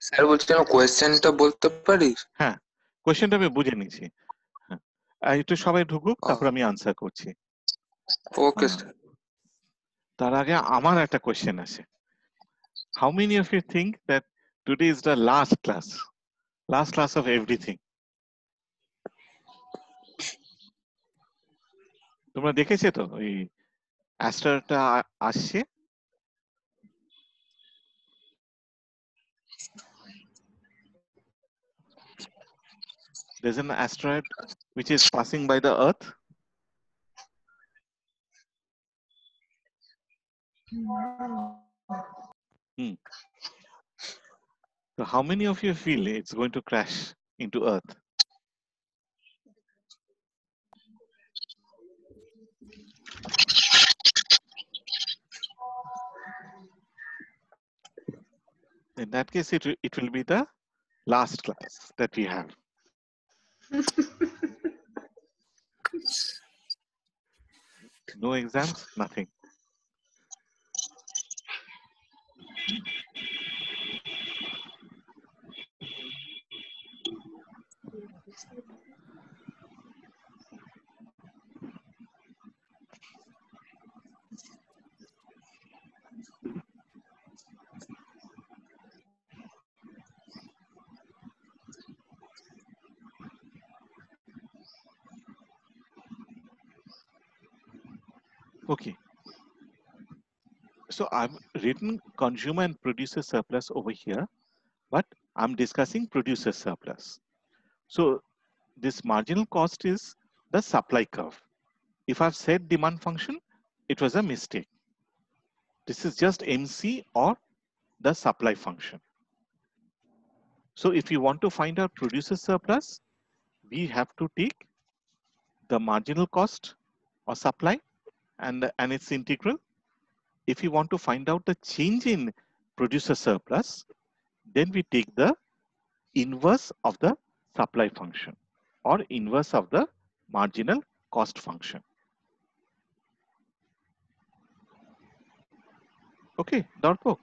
Sir বলছেন কোয়েশ্চেনটা বলতে পারিস? হ্যাঁ, কোয়েশ্চেনটা আমি বুঝে নিয়েছি। হ্যাঁ, একটু সবাই ঢুকুক, তারপর আমি আনসার করছি। Okay sir. তার আগে আমার একটা কোয়েশ্চেন আছে। How many of you think that today is the last class of everything? তোমরা দেখেছো তো ওই অ্যাস্ট্রয়েডটা আসছে? There's an asteroid which is passing by the Earth. So how many of you feel it's going to crash into Earth? In that case, it will be the last class that we have. No exams, nothing. Okay. So I've written consumer and producer surplus over here, but I'm discussing producer surplus. So this marginal cost is the supply curve. If I've said demand function, it was a mistake. This is just MC or the supply function. So if you want to find out producer surplus, we have to take the marginal cost or supply and its integral. If you want to find out the change in producer surplus, then we take the inverse of the supply function or inverse of the marginal cost function. Okay, Darpok.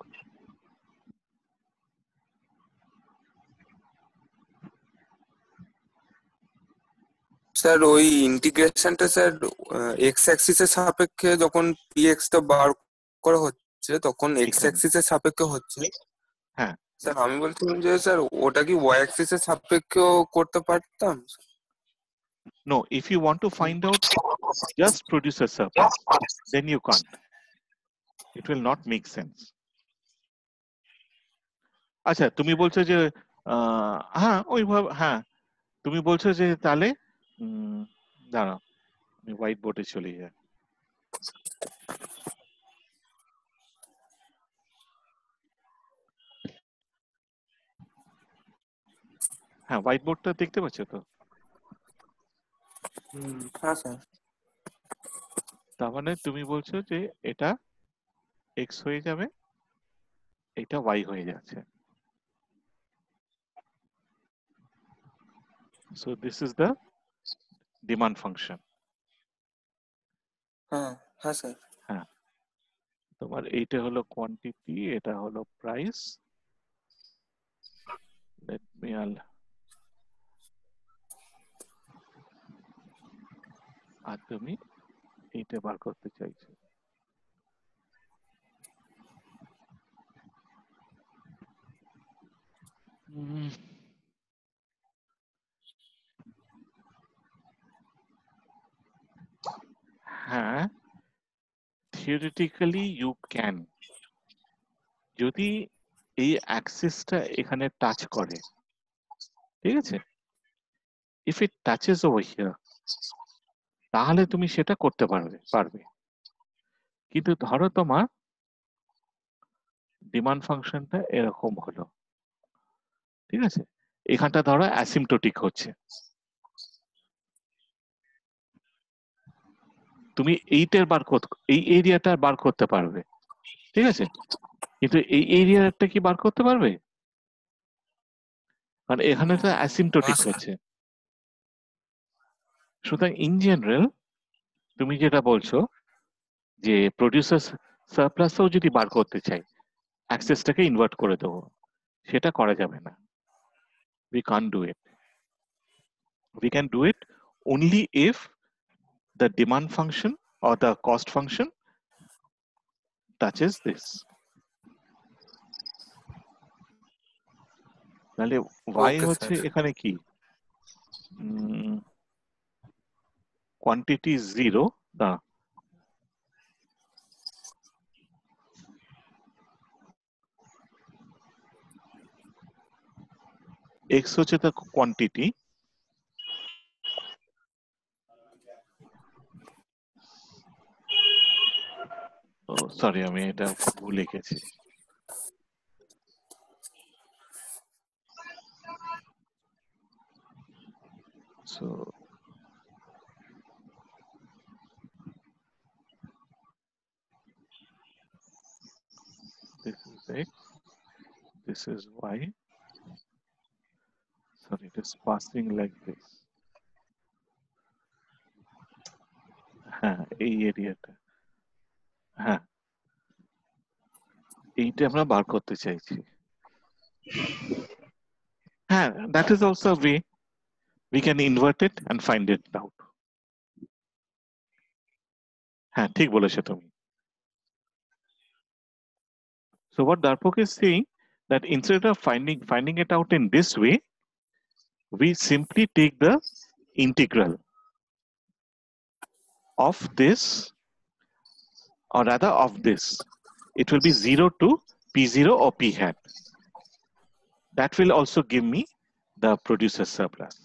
Sir ওই ইন্টিগ্রেশনটা sir x অ্যাক্সিসের সাপেক্ষে যখন px টা বার করা হচ্ছে তখন x এখানে অ্যাক্সিসের সাপেক্ষে হচ্ছে। হ্যাঁ, স্যার আমি বলছিলাম যে স্যার ওটা কি ওয়াই অ্যাক্সিসের সাপেক্ষেও করতে পারতাম? no, if you want to find out just producer surplus, then you can't. It will not make sense. আচ্ছা, তুমি বলছো যে হ্যাঁ ওইভাবে, হ্যাঁ তুমি বলছো যে তাহলে দাঁড়াও আমি হোয়াইট বোর্ডে চলে যাই। হ্যাঁ, হোয়াইট বোর্ডটা দেখতে পাচ্ছ তো? হ্যাঁ স্যার। তার মানে তুমি বলছো যে এটা এক্স হয়ে যাবে, এটা ওয়াই হয়ে যাচ্ছে। So this is the demand function. হ্যাঁ হ্যাঁ স্যার। হ্যাঁ, তোমার এইটা হলো কোয়ান্টিটি, এটা হলো প্রাইস। Let me আর তুমি এইটা বার করতে চাইছো। হ্যাঁ, theoretically you can, যদি এই অ্যাক্সিসটা এখানে টাচ করে, ঠিক আছে, if it touches over here, তাহলে তুমি সেটা করতে পারবে। কিন্তু ধরো তোমার ডিমান্ড ফাংশনটা এরকম হলো, ঠিক আছে, এখানটা ধরো অ্যাসিম্পটোটিক হচ্ছে, তুমি এইটার এই এরিয়াটা বার করতে পারবে, ঠিক আছে, কিন্তু এই এরিয়াটা কি বার করতে পারবে? কারণ এখানে তো অ্যাসিম্পটোটিক হচ্ছে। সুতরাং ইন জেনারেল তুমি যেটা বলছো যে প্রডিউসার সারপ্লাসও যদি বার করতে চাই, অ্যাক্সেসটাকে ইনভার্ট করে দেবো, সেটা করা যাবে না। We can't do it. We can do it only if the demand function or the cost function touches this. তাহলে y ওকে হচ্ছে স্যার। এখানে কি কোয়ান্টিটি 0 না x হচ্ছে the quantity, সরি আমি এটা ভুল লিখেছি। So this is x, this is y. Sorry, it is passing like this. হ্যাঁ এই এরিয়াটা, হ্যাঁ এইটা আমরা বার করতে চাইছি। হ্যাঁ, that is also a way we can invert it and find it out. হ্যাঁ ঠিক বলেছো তুমি। So what Darpok is saying that instead of finding it out in this way, we simply take the integral of this, or rather of this. It will be 0 to P0 or P hat. That will also give me the producer surplus.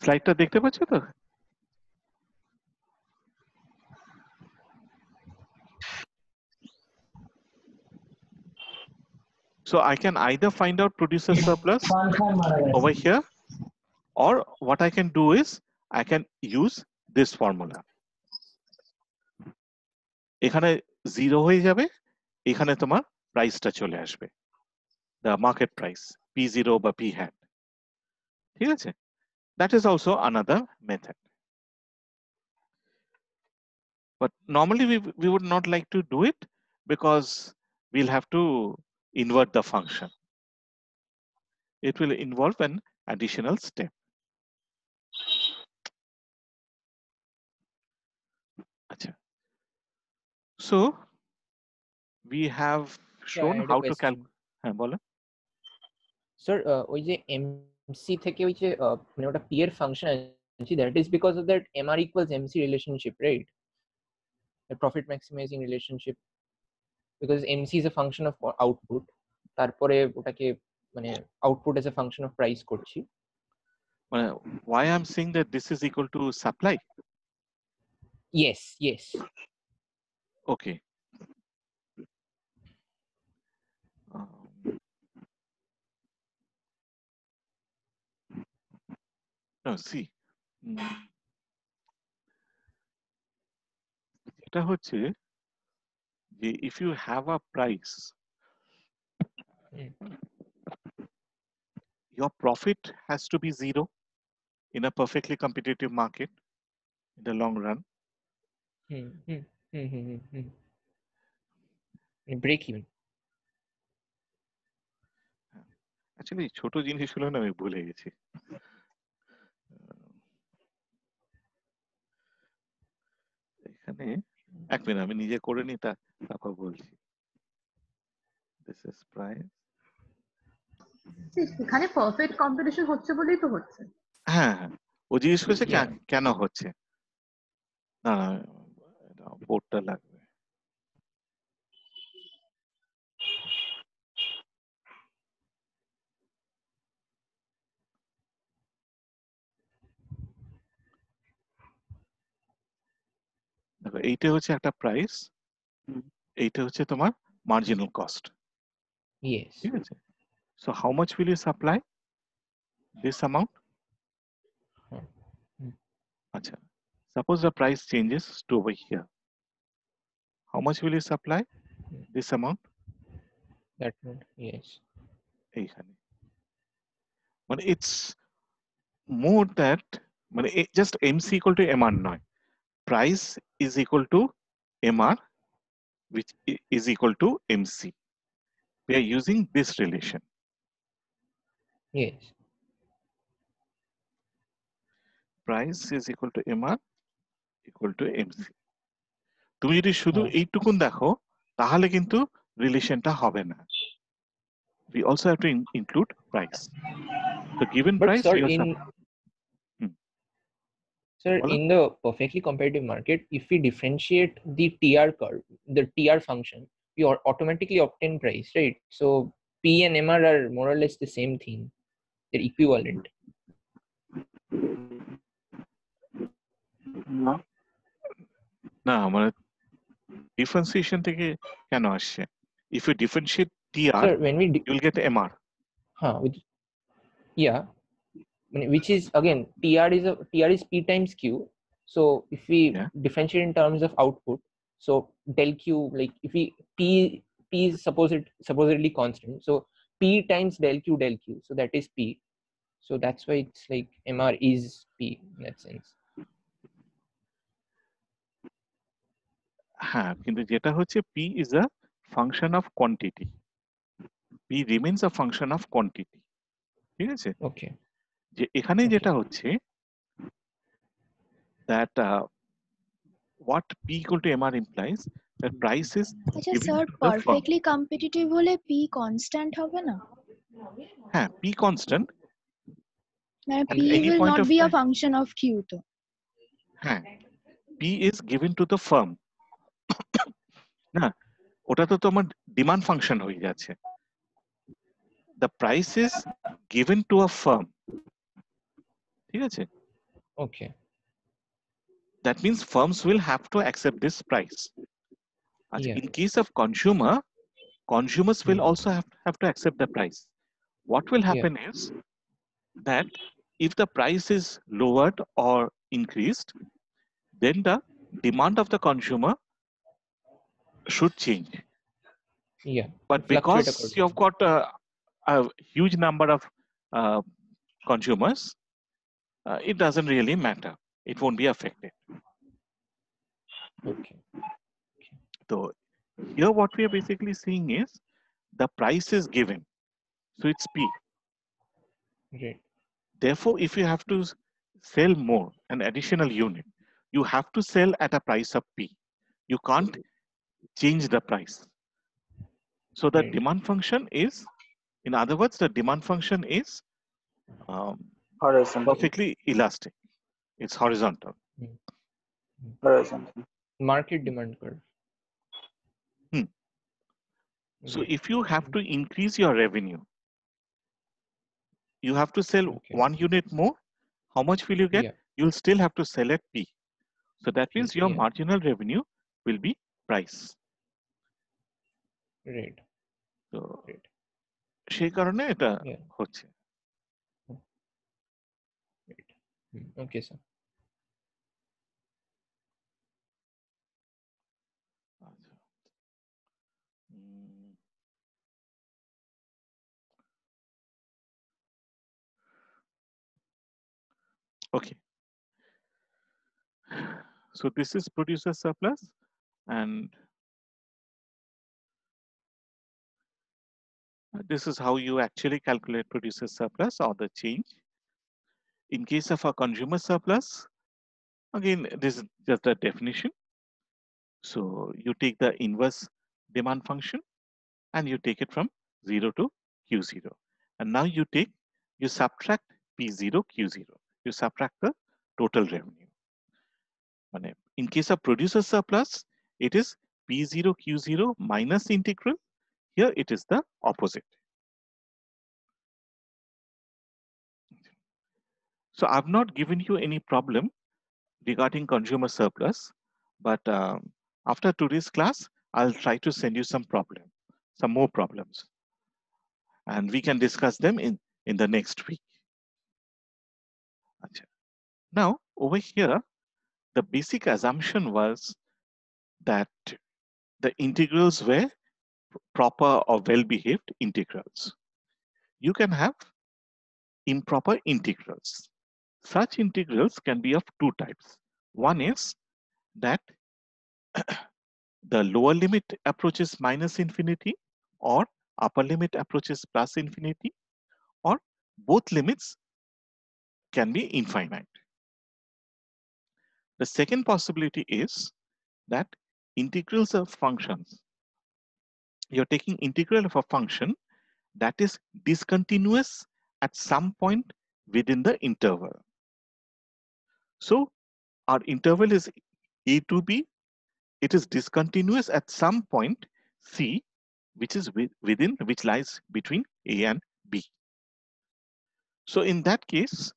Slide দেখতে পাচ্ছ তো? So I can either find out producer surplus over here, or what I can do is I can use this formula. এখানে 0 হয়ে যাবে, এখানে তোমার প্রাইসটা চলে আসবে, the market price P0 বা P hat. ঠিক আছে? That is also another method. But normally we would not like to do it because we'll have to invert the function. It will involve an additional step. Achha. So we have shown how to calculate. হ্যাঁ বলো। Sir ওই যে MC থেকে ওই যে মানে ওটা P এর ফাংশন আছে, that is because of that MR equals MC relationship, right? Profit maximising relationship, because MC is a function of output, তারপরে ওটাকে মানে output as a function of price করছি। Why I'm saying that this is equal to supply? Yes, yes. Okay. No, see. এটা হচ্ছে যে if you have a price, your profit has to be 0 in a perfectly competitive market in the long run. Break even. Actually ছোট জিনিসগুলো না আমি ভুলে গেছি। এখানে এক মিনিট আমি নিজে করে নি, তারপর বলছি। This is price. এখানে পারফেক্ট কম্পিটিশন হচ্ছে বলেই তো হচ্ছে। হ্যাঁ হ্যাঁ, ও জিজ্ঞেস করছে কেন হচ্ছে। না না বোর্ডটা লাগবে। দেখো এইটা হচ্ছে একটা প্রাইস, এইটা হচ্ছে তোমার মার্জিনাল কস্ট। Yes. ঠিক আছে? So how much will you supply? This amount? Acha. Suppose the price changes to over here. How much will you supply? This amount? That one, yes. এইখানে মানে it's more that মানে just MC equal to MR নয়, price is equal to MR which is equal to MC. we are using this relation. Yes. Price is equal to MR equal to MC. তুমি যদি শুধু হ্যাঁ। এইটুকুন দেখো তাহলে কিন্তু রিলেশনটা হবে না। We also have to include price. So given But price, sir, you in Sir, Follow? in the perfectly competitive market, if we differentiate the TR curve, the TR function, we automatically obtain price, right? So P and MR are more or less the same thing. They're equivalent. না মানে differentiation থেকে কেন আসছে? If you differentiate TR, Sir, when we you'll get MR. yeah, which is again TR is P times Q. So if we differentiate in terms of output, so del Q, like if we P is supposedly constant, so P times del Q, so that is P. So that's why it's like MR is P in that sense. হ্যাঁ, কিন্তু যেটা হচ্ছে P is a function of quantity. P remains a function of quantity. ঠিক আছে? Okay. যে এখানে যেটা হচ্ছে that what P equal to MR implies that price is আচ্ছা given sir, to the firm. Perfectly competitive হলে P কনস্ট্যান্ট হবে না? হ্যাঁ, P constant. মানে At P any will point not of be a time. function of Q তো। হ্যাঁ, P is given to the firm. না, ওটা তো তোমার ডিমান্ড ফাংশন হয়ে যাচ্ছে। The price is given to a firm. ঠিক আছে? Okay. That means firms will have to accept this price. Yeah. In case of consumers will also have to accept the price. What will happen is that if the price is lowered or increased, then the demand of the consumer should change. Yeah. But because you've got a huge number of consumers, it doesn't really matter. It won't be affected. Okay. So here what we are basically seeing is the price is given. So it's P. Right. Therefore, if you have to sell more, an additional unit, you have to sell at a price of P. You can't change the price. So the demand function is, in other words, the demand function is perfectly elastic. It's horizontal. Horizontal. Market demand curve. So if you have to increase your revenue, you have to sell one unit more. How much will you get? You'll still have to sell at P. So that means your marginal revenue will be price. Right. So সেই কারণে এটা হচ্ছে। Okay, sir. Okay. So this is producer surplus, and this is how you actually calculate producer surplus or the change. In case of a consumer surplus, again, this is just a definition. So you take the inverse demand function and you take it from 0 to Q0. And now you subtract P0, Q0. You subtract the total revenue. In case of producer surplus, it is P0, Q0 minus integral. Here it is the opposite. So I've not given you any problem regarding consumer surplus, but after today's class, I'll try to send you some more problems. And we can discuss them in the next week. Now, over here, the basic assumption was that the integrals were proper or well-behaved integrals. You can have improper integrals. Such integrals can be of two types. One is that the lower limit approaches minus infinity, or upper limit approaches plus infinity, or both limits can be infinite. The second possibility is that integrals of functions, you're taking integral of a function that is discontinuous at some point within the interval. So our interval is a to b. It is discontinuous at some point c, which is which lies between a and b. So in that case,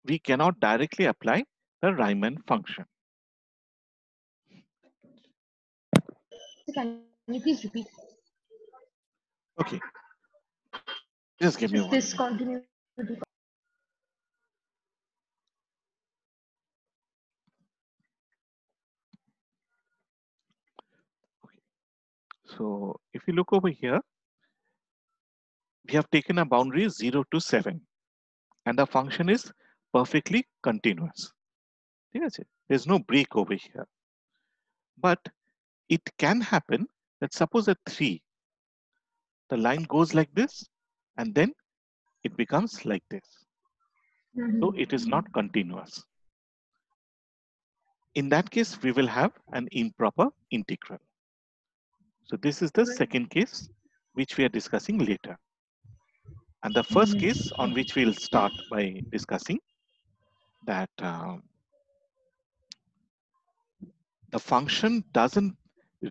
we cannot directly apply the Riemann function. So can you please repeat? Okay, just give me 1 minute. Discontinuity. So if you look over here, we have taken a boundary 0 to 7, and the function is perfectly continuous. There's no break over here. But it can happen that suppose at 3, the line goes like this, and then it becomes like this. So it is not continuous. In that case, we will have an improper integral. So this is the second case, which we are discussing later. And the first case on which we'll start by discussing that the function doesn't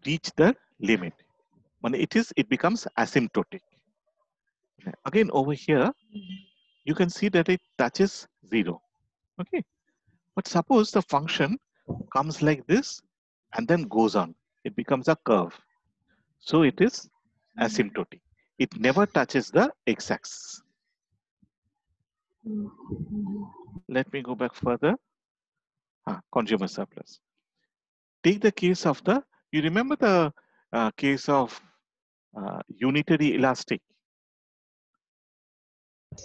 reach the limit. When it becomes asymptotic. Again, over here, you can see that it touches 0. Okay. But suppose the function comes like this and then goes on. It becomes a curve. So it is asymptotic. It never touches the x-axis. Let me go back further. Consumer surplus. Take the case of the, you remember the case of unitary elastic.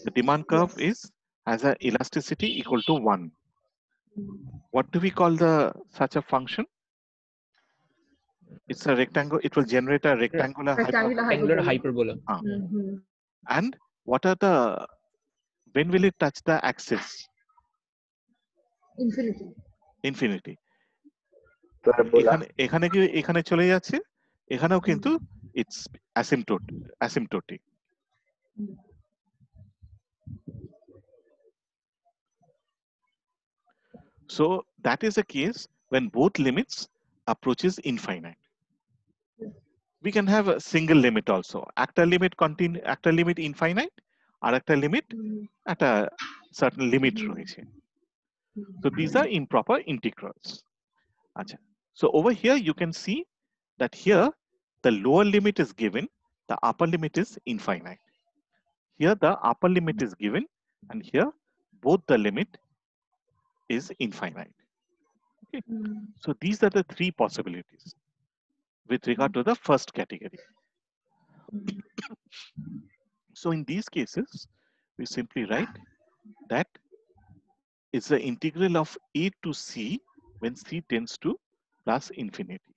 The demand curve has an elasticity equal to 1. What do we call such a function? It's a rectangle. It will generate a rectangular hyperbola. And what are the, when will it touch the axis? Infinity. এখানে চলে যাচ্ছে, এখানেও কিন্তু it's asymptotic. So that is a case when both limits approaches infinite. We can have a single limit also. Actor limit infinite, or actor limit at a certain limit. So these are improper integrals. So over here you can see that here the lower limit is given, the upper limit is infinite. Here the upper limit is given, and here both the limit is infinite. Okay. So these are the 3 possibilities with regard to the first category. So in these cases, we simply write that it's the integral of a to c when c tends to plus infinity.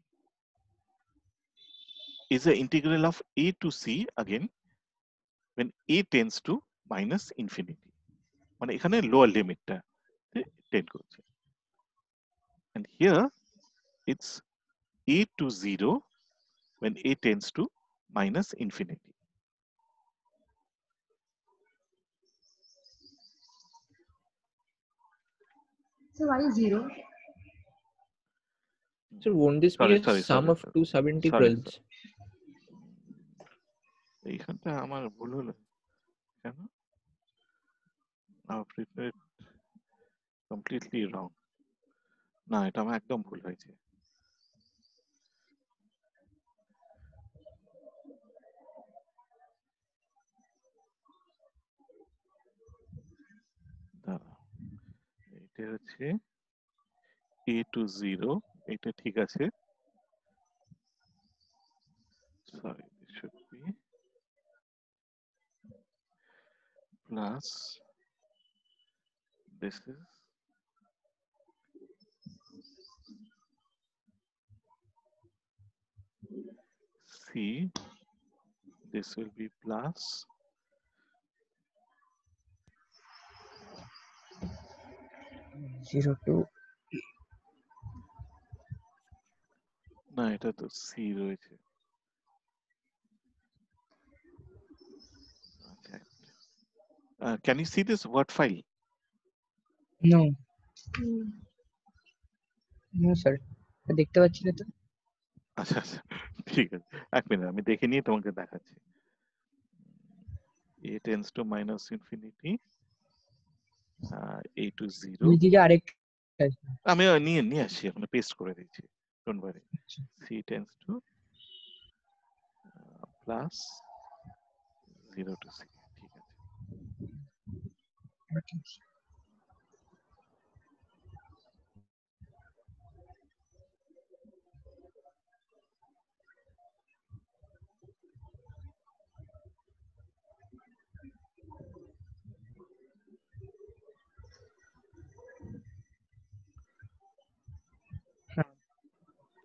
Is the integral of a to c again when a tends to minus infinity. মানে এখানে lower limit টা tend করছে. And here it's a to 0 when a tends to minus infinity. So why 0? So won't this be a sum of 2 subintegrals? এইখানটা আমার ভুল হলো কেন? I've written it completely wrong. না, এটা আমার একদম ভুল হয়েছে। এটা হচ্ছে a to 0, এটা ঠিক আছে। Sorry, it should be plus this is c This will be plus. Zero to না এটা তো C রয়েছে। Okay. Can you see this Word file? no no sir দেখতে পাচ্ছি না তো আচ্ছা আচ্ছা ঠিক আছে এক মিনিট আমি দেখে নিয়ে তোমাকে দেখাচ্ছি। A tends to minus infinity, A to 0. নিচে আরেক আমি নিয়ে আসছি এখন পেস্ট করে দিচ্ছি, don't worry. C tends to plus 0 to C, ঠিক আছে।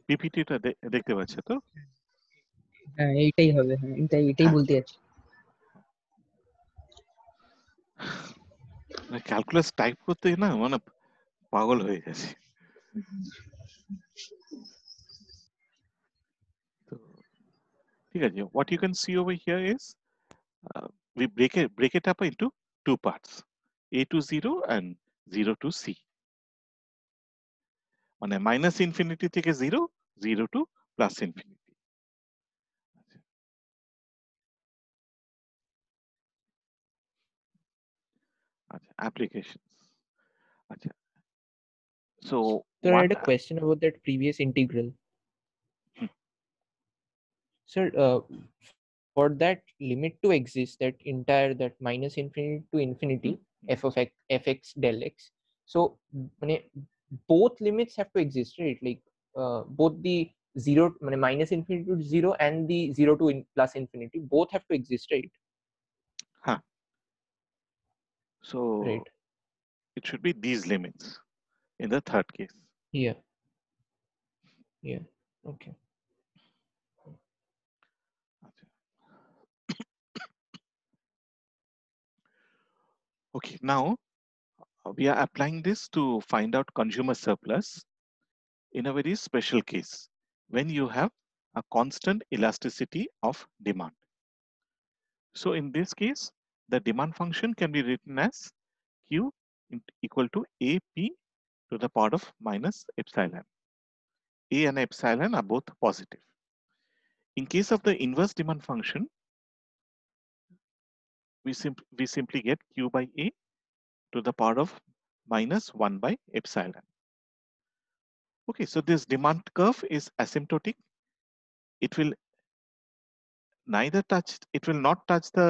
পিপিটিটা দেখতে পাচ্ছ তো? হ্যাঁ এইটাই হবে, হ্যাঁ এটাই বলতে যাচ্ছি। ক্যালকুলাস টাইপ করতে না মানে পাগল হয়ে গেছে। তো ঠিক আছে, what you can see over here is we break it up into two parts, A to 0 and 0 to C. মানে মাইনাস ইনফিনিটি থেকে 0, 0 to প্লাস ইনফিনিটি। আচ্ছা অ্যাপ্লিকেশনস। আচ্ছা so Sir, I what had a question about that previous integral. Sir, for that limit to exist, that entire that minus infinity to infinity fx del x, so both limits have to exist, right? Like both the zero minus infinity to 0 and the 0 to plus infinity both have to exist, right? Huh. So Right. it should be these limits in the third case. Yeah. Yeah. Okay. Okay, now we are applying this to find out consumer surplus in a very special case when you have a constant elasticity of demand. So in this case, the demand function can be written as Q equal to AP to the power of minus epsilon. A and epsilon are both positive. In case of the inverse demand function, we simply get Q by A to the power of minus 1 by epsilon. Okay, so this demand curve is asymptotic. It will not touch the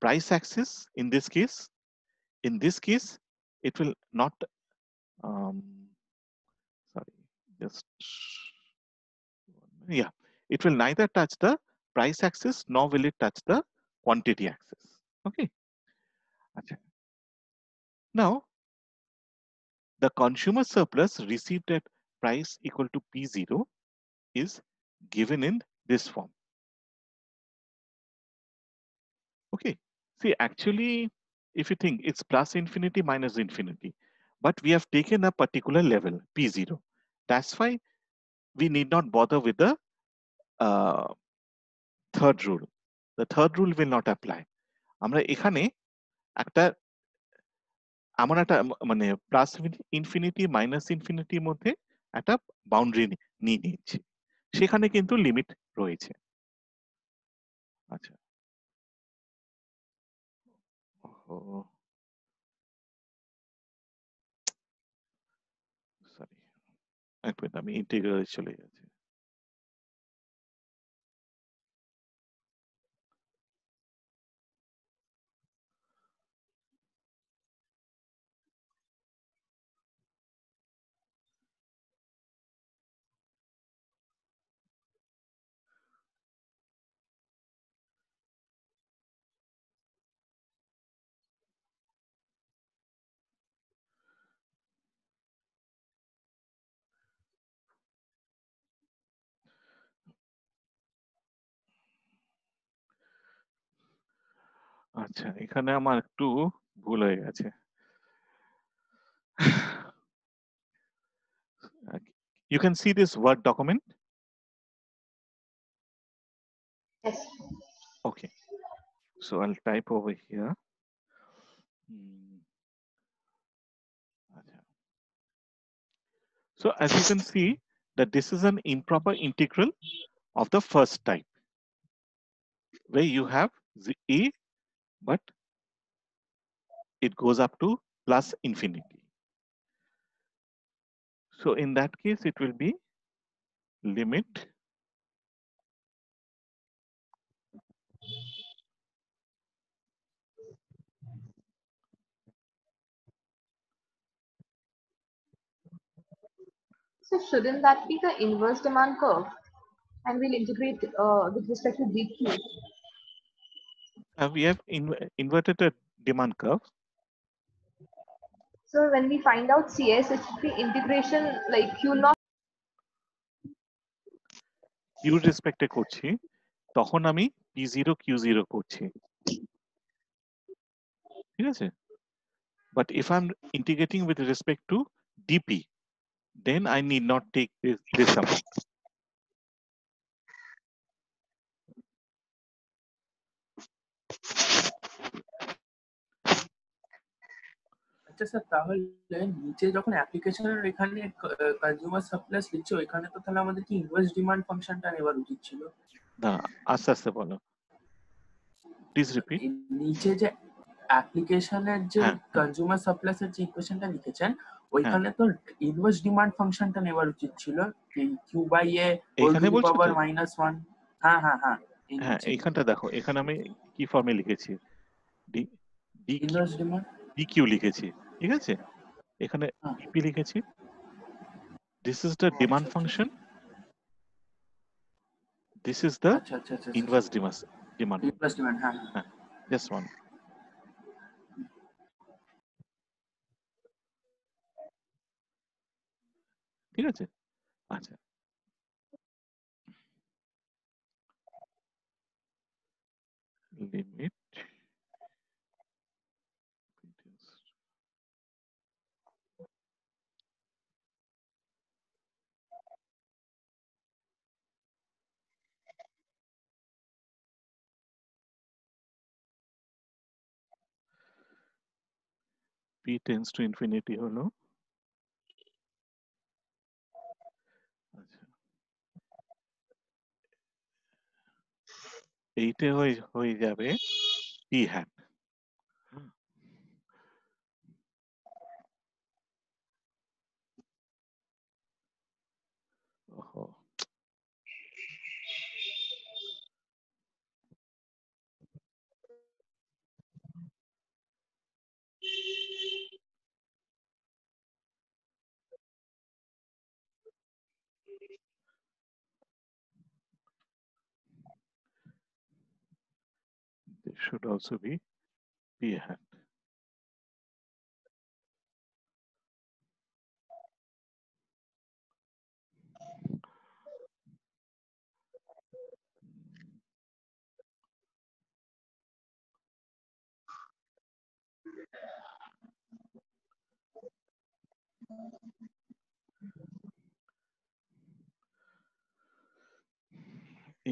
price axis in this case. In this case, it will not, it will neither touch the price axis nor will it touch the quantity axis. Okay. Okay. Now, the consumer surplus received at price equal to P0 is given in this form. Okay. See, actually, if you think it's plus infinity minus infinity, but we have taken a particular level, P0. That's why we need not bother with the third rule. The third rule will not apply. আমরা এখানে এমন একটা মানে plus infinity minus ইনফিনিটির মধ্যে একটা boundary নিয়ে নিচ্ছি, সেখানে কিন্তু লিমিট রয়েছে। আচ্ছা সরি এক মিনিট, আমি ইন্টিগ্রালে চলে যাচ্ছি। আচ্ছা, এখানে আমার একটু ভুল হয়ে গেছে। You can see this Word document. Yes. Okay, so I'll type over here. Hmm, আচ্ছা। So as you can see that this is an improper integral of the first type, where you have the a, but it goes up to plus infinity. So in that case, it will be limit So shouldn't that be the inverse demand curve? And we'll integrate with respect to DQ. we have inverted a demand curve. So when we find out CS, it should be integration like Q naught. Q রেসপেক্টে করছি, তখন আমি P0 Q0 করছি, ঠিক আছে? But if I'm integrating with respect to dP, then I need not take this amount. আচ্ছা sir, তাহলে নিচে যখন অ্যাপ্লিকেশনের এখানে কনজিউমার সাপ্লাইস লিখছে, ওইখানে তো তাহলে আমাদের কি ইনভার্স ডিমান্ড ফাংশনটা নেবার উচিত ছিল? না, আস্তে আস্তে বলো, প্লিজ রিপিট। নিচে যে অ্যাপ্লিকেশনের যে কনজিউমার সাপ্লাইসের যে ইকুয়েশনটা লিখেছেন, ওইখানে তো ইনভার্স ডিমান্ড ফাংশনটা নেবার উচিত ছিল, Q by a whole to the power -1। হ্যাঁ হ্যাঁ হ্যাঁ, হ্যাঁ, এইখানটা দেখো, এখানে আমি কি ফর্মে লিখেছি, ইনভার্স ডিমান্ড ডিকিউ লিখেছি, ঠিক আছে? এখানে ডিপি লিখেছি, this is the demand function, this is the আচ্ছা আচ্ছা আচ্ছা ইনভার্স ডিমান্ড। ইনভার্স ডিমান্ড, হ্যাঁ হ্যাঁ, জাস্ট ওয়ান। ঠিক আছে, আচ্ছা, limit p tends to infinity হলো, আচ্ছা, এইটা হয়ে যাবে p hat। ওহো, this should also be p hat।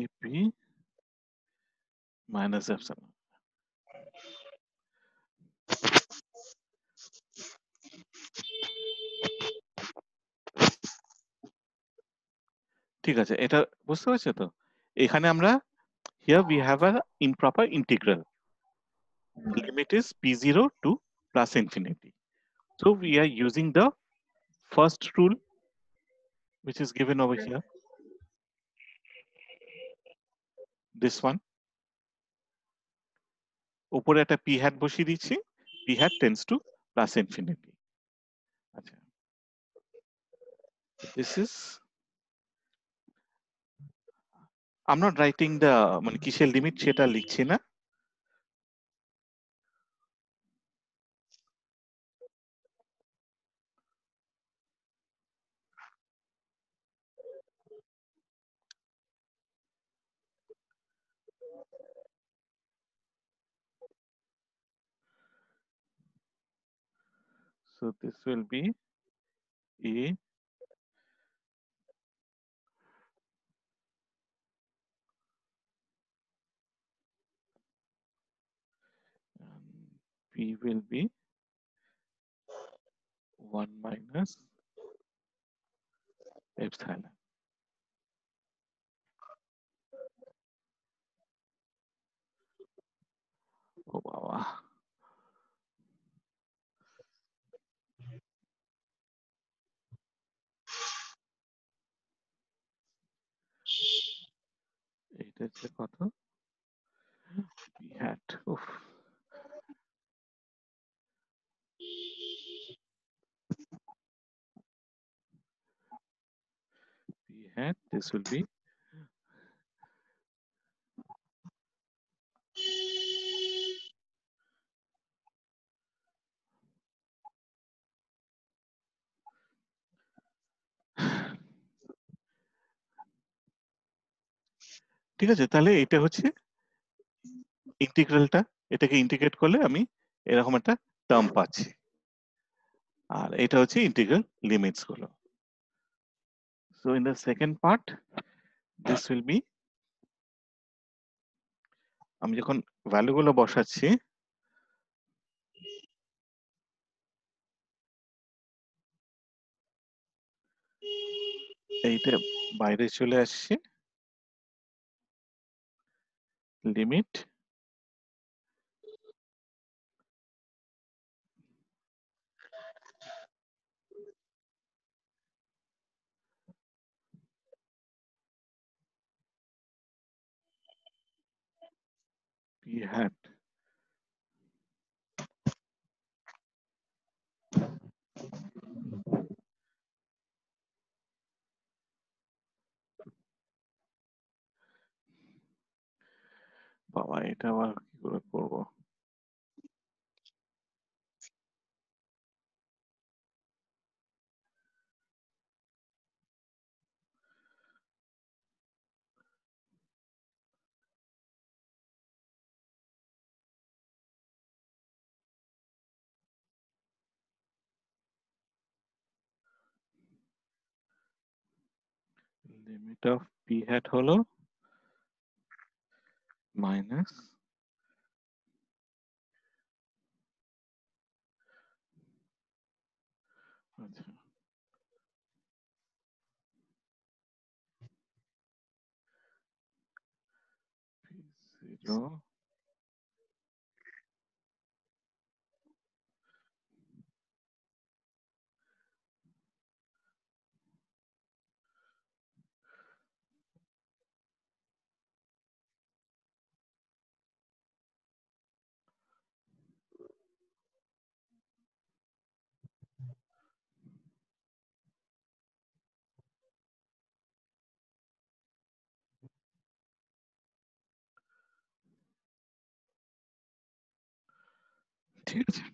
AP minus epsilon। ঠিক আছে, এটা বুঝতে পারছো তো? এখানে আমরা here we have a improper integral, limit is p0 to plus infinity, so we are using the first rule which is given over here, this one, উপরে একটা p hat বসিয়ে দিচ্ছি, p hat tends to plus infinity। আচ্ছা, this is, I'm not writing the মানে কিসের limit সেটা লিখছি না, So this will be A and P will be 1 minus epsilon. Oh, wow. এটা হচ্ছে কত? P hat. Oof. P hat, this will be ঠিক আছে, তাহলে এটা হচ্ছে ইন্টিগ্রালটা, এটাকে ইন্টিগ্রেট করলে আমি এরকম একটা টার্ম পাচ্ছি, আর এটা হচ্ছে ইন্টিগ্রাল লিমিটস গুলো। So in the second part, this will be, আমি যখন ভ্যালু গুলো বসাচ্ছি, এইটা বাইরে চলে আসছে, লিমিট P hat বাবা, এটা আবার কি করে করবো? লিমিট অফ P hat হলো মাইনাস আচ্ছা P0 ঠিক আছে।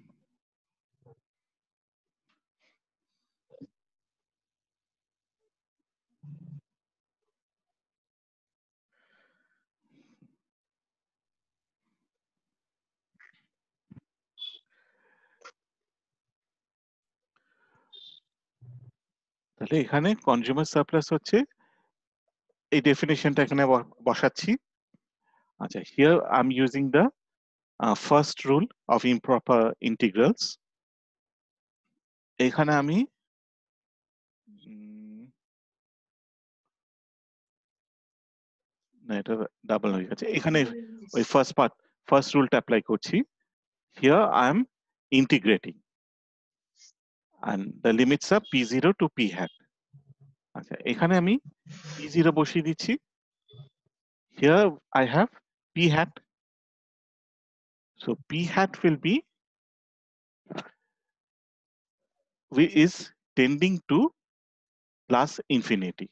তাহলে এখানে কনজিউমার সারপ্লাস হচ্ছে এই ডেফিনেশনটা এখানে বসাচ্ছি। আচ্ছা, here I am using the first rule of improper integrals. এখানে আমি না, এটা ডাবল হয়ে গেছে, এখানে ওই ফার্স্ট রুলটা অ্যাপ্লাই করছি। Here I am integrating and the limits are p0 to p hat. আচ্ছা, এখানে আমি p0 বসিয়ে দিচ্ছি। Here I have p hat, so p hat will be is tending to plus infinity.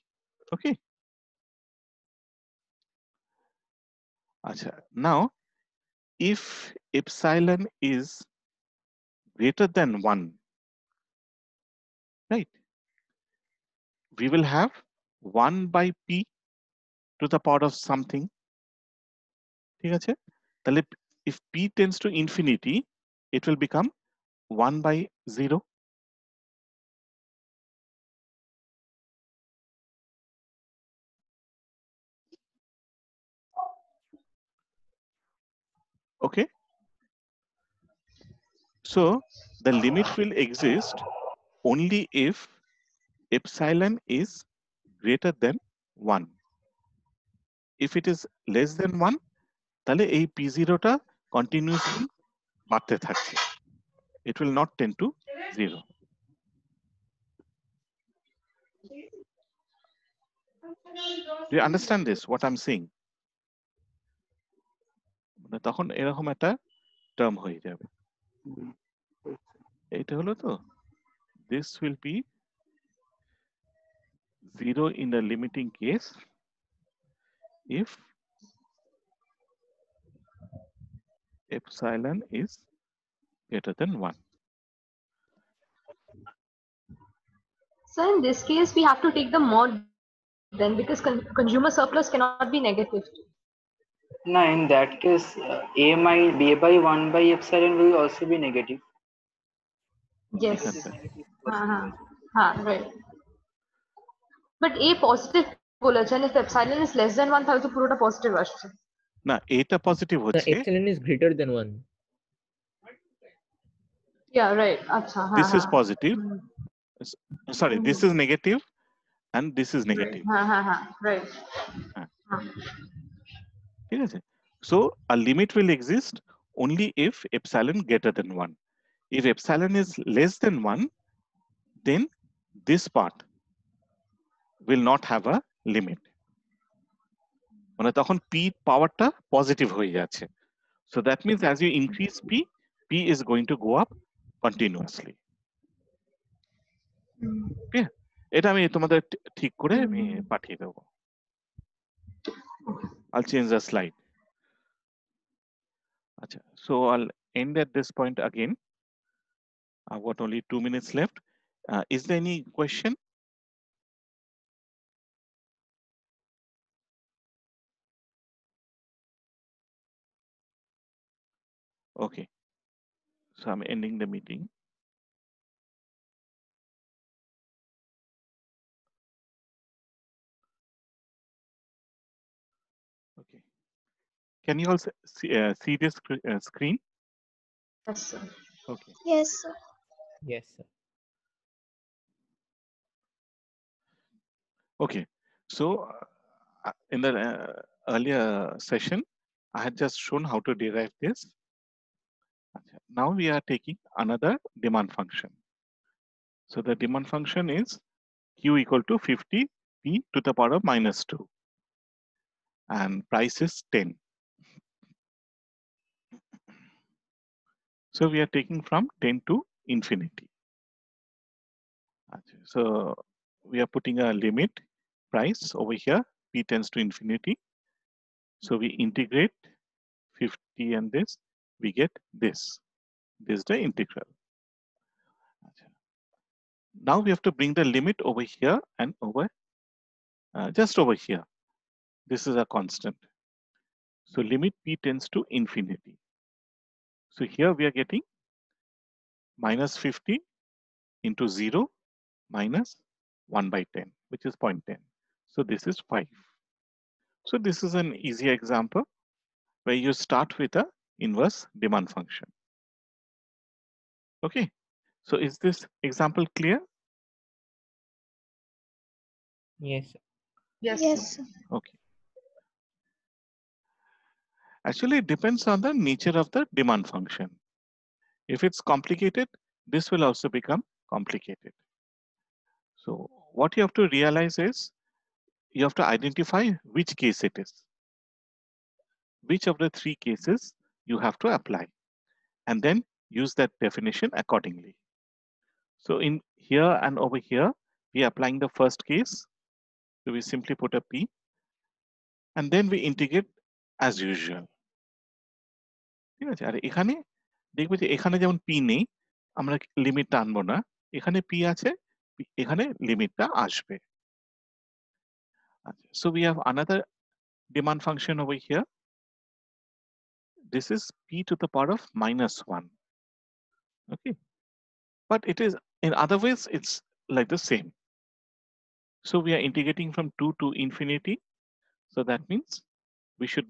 Okay. Acha, now if epsilon is greater than 1, right, we will have 1 by p to the power of something. ঠিক আছে, তাহলে if p tends to infinity, it will become 1 by 0. Okay. So the limit will exist only if epsilon is greater than 1. If it is less than 1, তাহলে এই P0 টা continuously বাড়তে থাকছে. It will not tend to 0. Do you understand this, what I'm saying? তখন এরকম একটা term হয়ে যাবে. এটা হলো তো, this will be 0 in the limiting case if epsilon is greater than 1. So in this case, we have to take the mod then, because consumer surplus cannot be negative. No, in that case, a by 1 by epsilon will also be negative. Yes. Right. But a positive বলেছে, and if epsilon is less than 1 তাহলে তো পুরোটা positive আসছে। না, এটা positive The হচ্ছে. epsilon is greater than 1. Yeah, right. আচ্ছা, This is positive. Sorry, this is negative and this is negative. Right. ঠিক আছে? So a limit will exist only if epsilon greater than 1. If epsilon is less than 1, then this part will not have a limit. মানে তখন p পাওয়ারটা positive হয়ে যাচ্ছে. So that means as you increase p is going to go up continuously. Okay? এটা আমি তোমাদের ঠিক করে আমি পাঠিয়ে দেবো. I'll change the slide. Achha, so I'll end at this point again. I've got only 2 minutes left. Is there any question? Okay. So I'm ending the meeting. Okay. Can you also see this screen? Yes, sir. Okay. Yes, sir. Yes, sir. Okay. So in the earlier session, I had just shown how to derive this. Now we are taking another demand function. So the demand function is Q equal to 50 P to the power of -2. And price is 10. So we are taking from 10 to infinity. So we are putting a limit price over here, p tends to infinity. So we integrate 50 and this, we get this. This is the integral. Now we have to bring the limit over here and over, just over here. This is a constant. So limit p tends to infinity. So here we are getting -50 into 0 minus 1 by 10, which is 0.10. So this is 5. So this is an easy example where you start with a inverse demand function. Okay. So is this example clear? Yes, sir. Yes. Yes, sir. Okay. Actually, it depends on the nature of the demand function. If it's complicated, this will also become complicated. So what you have to realize is you have to identify which case it is. Which of the 3 cases you have to apply, and then use that definition accordingly. So in here and over here, we are applying the first case. So we simply put a p, and then we integrate as usual. ঠিক আছে? আর এখানে দেখবে যে এখানে যেমন p নেই, আমরা লিমিটটা আনবো না। এখানে p আছে, এখানে লিমিটটা আসবে। So we have another demand function over here. This is p to the power of -1. Okay, but it is in other ways it's like the same. So we are integrating from 2 to infinity. So that means we should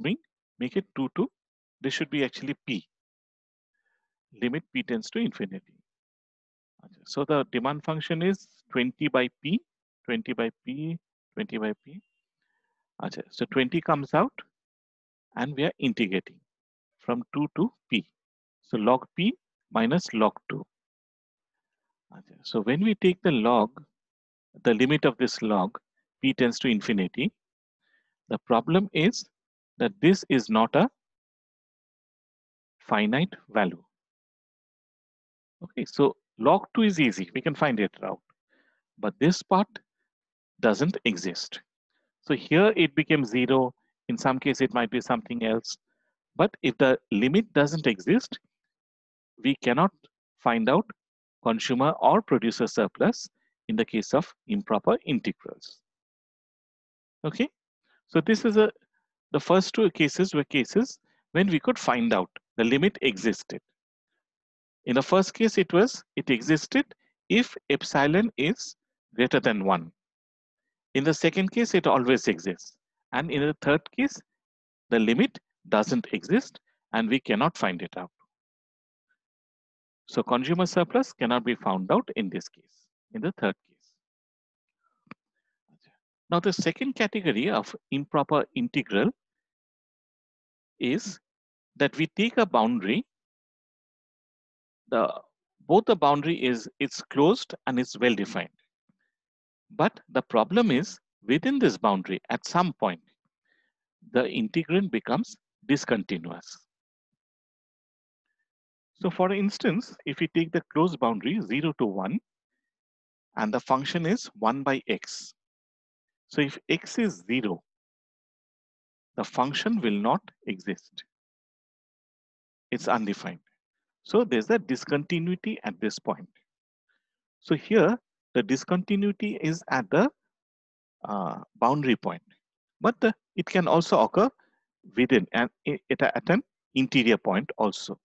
make it 2 to this should be actually P. Limit P tends to infinity. So the demand function is 20 by P, 20 by P, 20 by P. So 20 comes out and we are integrating from 2 to P. So log P minus log 2. So when we take the log, the limit of this log, P tends to infinity, the problem is that this is not a finite value. Okay, so log 2 is easy, we can find it out. But this part doesn't exist. So here it became 0. In some case, it might be something else. But if the limit doesn't exist, we cannot find out consumer or producer surplus in the case of improper integrals. Okay, so this is the first two cases were cases when we could find out the limit existed. In the first case, it existed if epsilon is greater than 1. In the second case, it always exists. And in the third case, the limit doesn't exist and we cannot find it out. So consumer surplus cannot be found out in this case, in the third case. Now the second category of improper integral is that we take a boundary, both the boundary it's closed and it's well defined. But the problem is within this boundary at some point, the integrand becomes discontinuous. So for instance, if we take the closed boundary 0 to 1 and the function is 1 by x. So if x is 0, the function will not exist. It's undefined. So there's a discontinuity at this point. So here the discontinuity is at the boundary point, but it can also occur within and at an interior point also.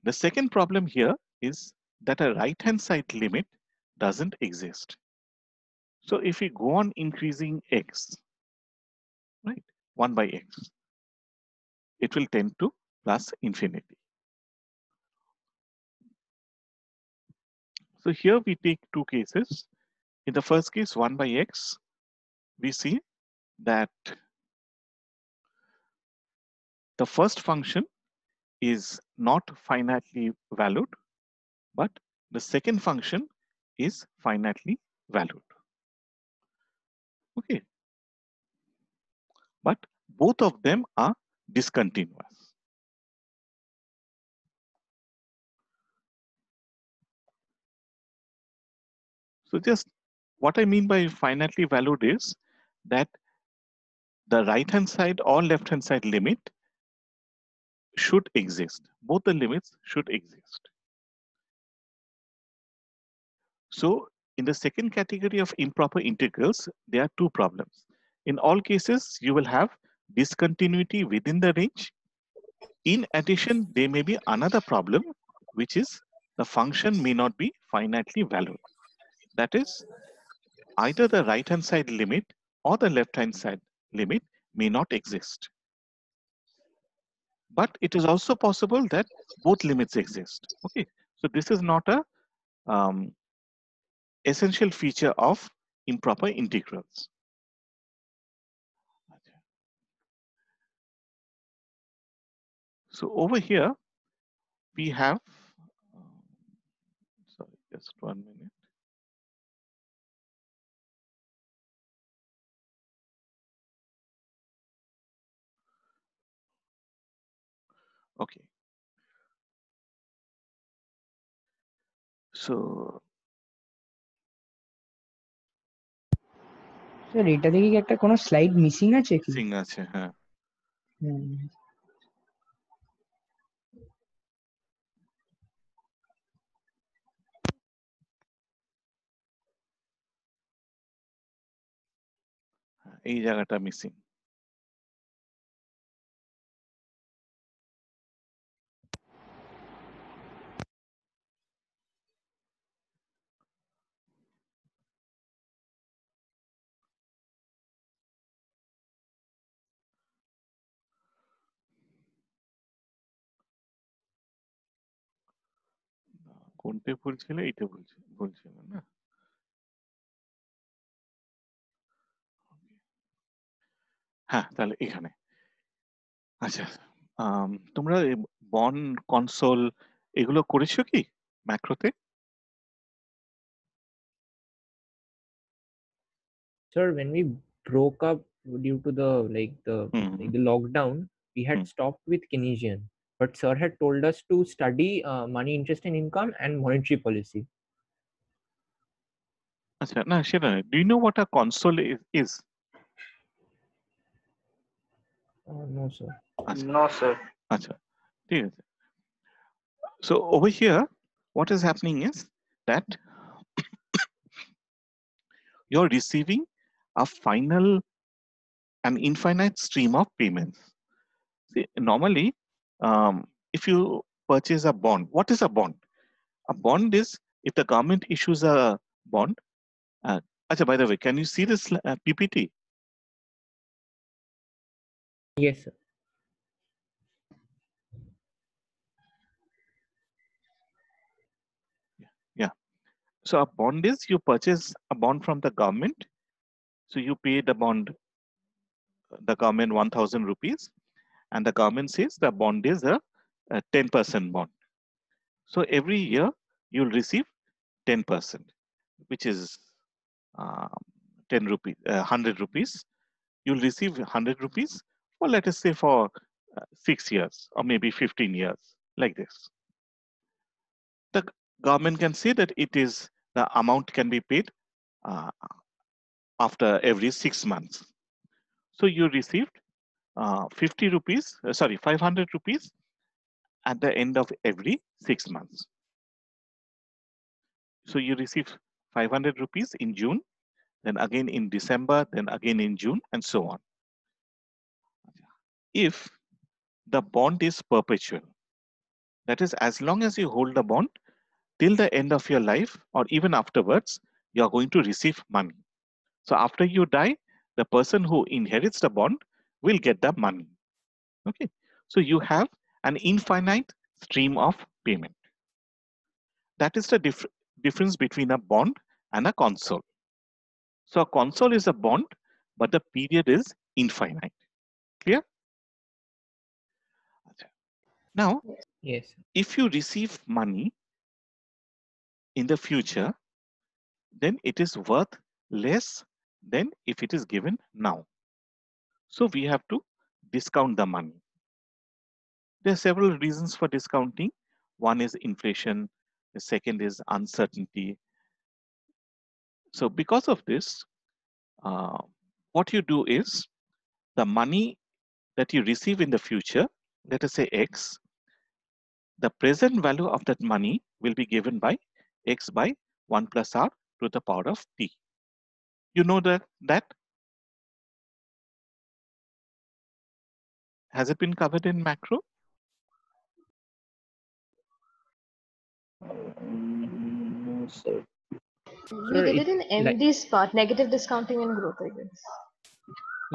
The second problem here is that a right-hand side limit doesn't exist. So if we go on increasing x, right, 1 by x, it will tend to plus infinity. So here we take two cases. In the first case, 1 by x, we see that the first function is not finitely valued, but the second function is finitely valued. Okay. But both of them are discontinuous. So just what I mean by finitely valued is that the right-hand side or left-hand side limit should exist. Both the limits should exist. So in the second category of improper integrals, there are two problems. In all cases, you will have discontinuity within the range. In addition, there may be another problem, which is the function may not be finitely valued. That is, either the right-hand side limit or the left-hand side limit may not exist. But it is also possible that both limits exist. Okay, so this is not a essential feature of improper integrals. So over here, we have, sorry, just 1 minute. Okay. So sir এটা থেকে কি একটা কোনো slide missing আছে কি? Missing আছে, হ্যাঁ। এই জায়গাটা মিসিং। কোনটা ভুল ছিল এটা ভুল ছিল না। হ্যাঁ তাহলে এখানে আচ্ছা তোমরা বন্ড কনসোল এগুলো করেছো কি ম্যাক্রোতে? Sir, when we broke up due to the the lockdown, we had stopped with Keynesian, but sir had told us to study money, interest, and income and monetary policy. আচ্ছা না সেটা না, do you know what a console is? No, sir. No, sir. আচ্ছা ঠিক আছে। So over here what is happening is that you're receiving a final an infinite stream of payments. See, normally if you purchase a bond, what is a bond? A bond is if the government issues a bond. By the way, can you see this PPT? Yes, sir. Yeah. So a bond is you purchase a bond from the government. So you pay the government 1,000 rupees, and the government says the bond is a 10% bond. So every year you'll receive 10%, which is 10 rupees, 100 rupees. You'll receive 100 rupees for, let us say, for 6 years or maybe 15 years, like this. The government can say that it is the amount can be paid after every 6 months. So you received 50 rupees, 500 rupees at the end of every 6 months. So you receive 500 rupees in June, then again in December, then again in June, and so on. If the bond is perpetual, that is, as long as you hold the bond till the end of your life or even afterwards, you are going to receive money. So after you die, the person who inherits the bond will get the money. Okay, so you have an infinite stream of payment. That is the difference between a bond and a console. So a console is a bond, but the period is infinite. Clear? Now, yes, if you receive money in the future, then it is worth less than if it is given now. So we have to discount the money. There are several reasons for discounting. One is inflation. The second is uncertainty. So because of this, what you do is the money that you receive in the future, let us say X, the present value of that money will be given by X by 1 plus R to the power of T. You know that? Has it been covered in macro? No, sir. We did it in MD's part, negative discounting and growth, I guess.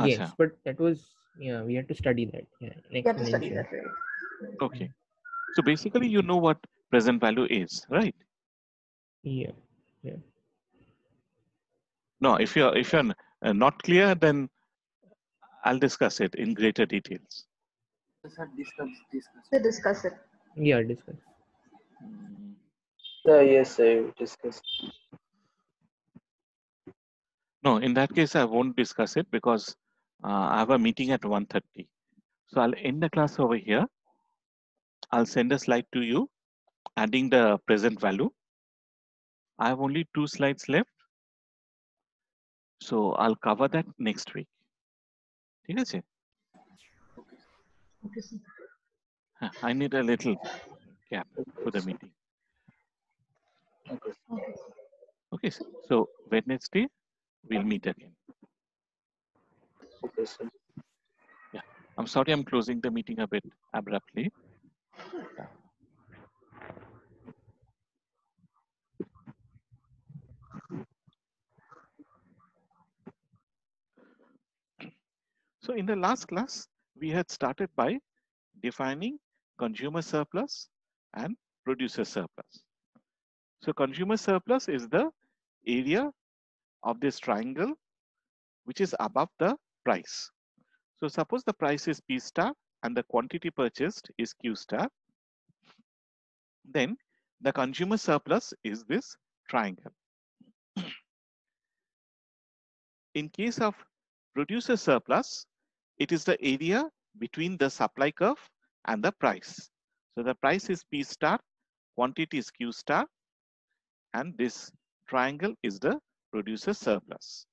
Yes, Achha. but that was, yeah, we had to study that. Yeah, You have to study that, right? Okay. So basically, you know what present value is, right? Yeah, yeah. No, if you're not clear, then I'll discuss it in greater details. Sir, Discuss it. Yeah, discuss. Yes, sir. Discuss. No, in that case, I won't discuss it because I have a meeting at 1:30. So I'll end the class over here. I'll send a slide to you, adding the present value. I have only 2 slides left. So I'll cover that next week. ঠিক আছে? Okay, sir. I need a little gap for the meeting. Okay. Okay, so Wednesday, we'll meet again. Okay, sir. Yeah, I'm sorry I'm closing the meeting a bit abruptly. So in the last class, we had started by defining consumer surplus and producer surplus. So consumer surplus is the area of this triangle which is above the price. So suppose the price is P star and the quantity purchased is Q star. Then the consumer surplus is this triangle. In case of producer surplus, it is the area between the supply curve and the price. So the price is P star, quantity is Q star, and this triangle is the producer surplus.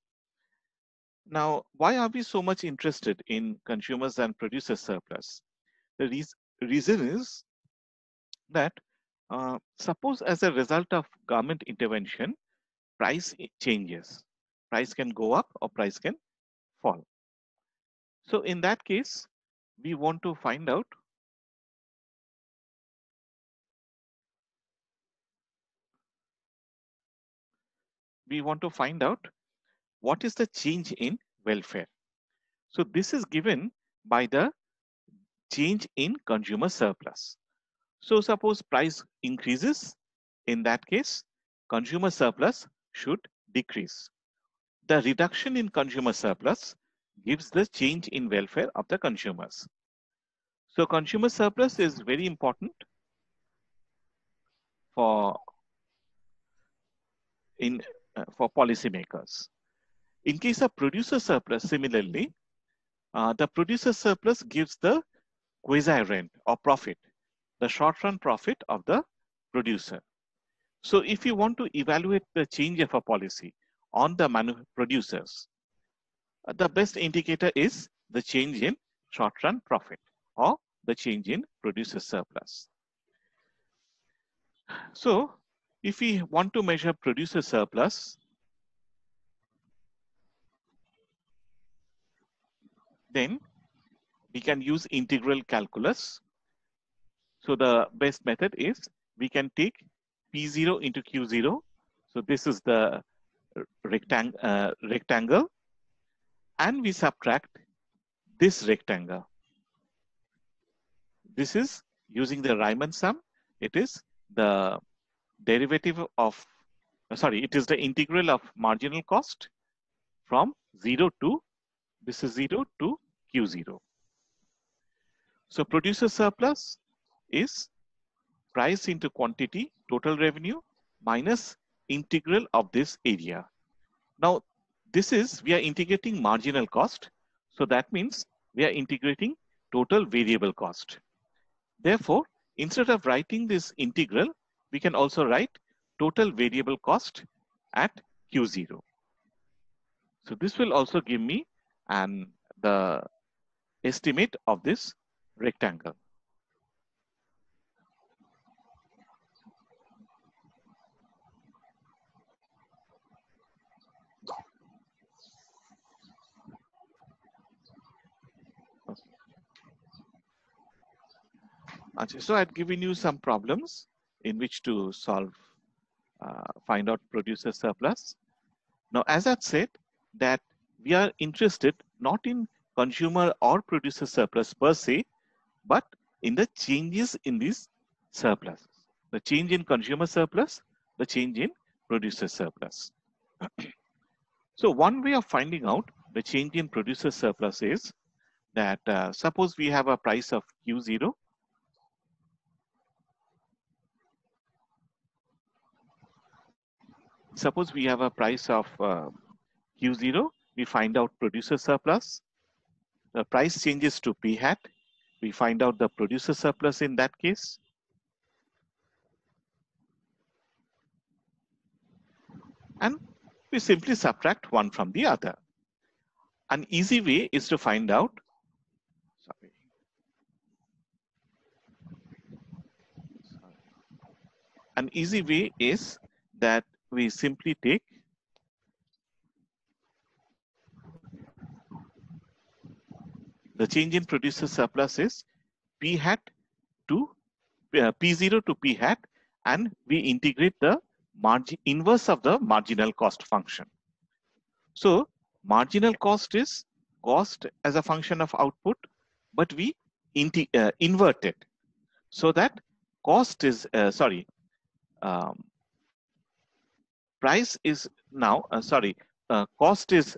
Now, why are we so much interested in consumers and producer surplus? The reason is that suppose as a result of government intervention, price changes. Price can go up or price can fall. So in that case, we want to find out what is the change in welfare. So this is given by the change in consumer surplus. So suppose price increases, in that case, consumer surplus should decrease. The reduction in consumer surplus gives the change in welfare of the consumers. So consumer surplus is very important for policymakers. In case of producer surplus, similarly, the producer surplus gives the quasi rent or profit, the short run profit of the producer. So if you want to evaluate the change of a policy on the producers, the best indicator is the change in short run profit or the change in producer surplus. So if we want to measure producer surplus, then we can use integral calculus. So the best method is we can take P0 into Q0. So this is the rectangle, and we subtract this rectangle. This is using the Riemann sum. It is the derivative of, it is the integral of marginal cost from 0 to, this is 0 to Q0. So producer surplus is price into quantity, total revenue, minus integral of this area. Now, we are integrating marginal cost. So that means we are integrating total variable cost. Therefore, instead of writing this integral, we can also write total variable cost at Q0. So this will also give me the estimate of this rectangle. So I've given you some problems in which to solve, find out producer surplus. Now, as I've said, that we are interested not in consumer or producer surplus per se, but in the changes in these surplus. The change in consumer surplus, the change in producer surplus. So one way of finding out the change in producer surplus is that suppose we have a price of Q0. Suppose we have a price of Q0, we find out producer surplus. The price changes to P hat. We find out the producer surplus in that case. And we simply subtract one from the other. An easy way is to find out, an easy way is that we simply take the change in producer surplus is P hat to P0 to P hat, and we integrate the inverse of the marginal cost function. So marginal cost is cost as a function of output, but we invert it so that cost is price is now, cost is,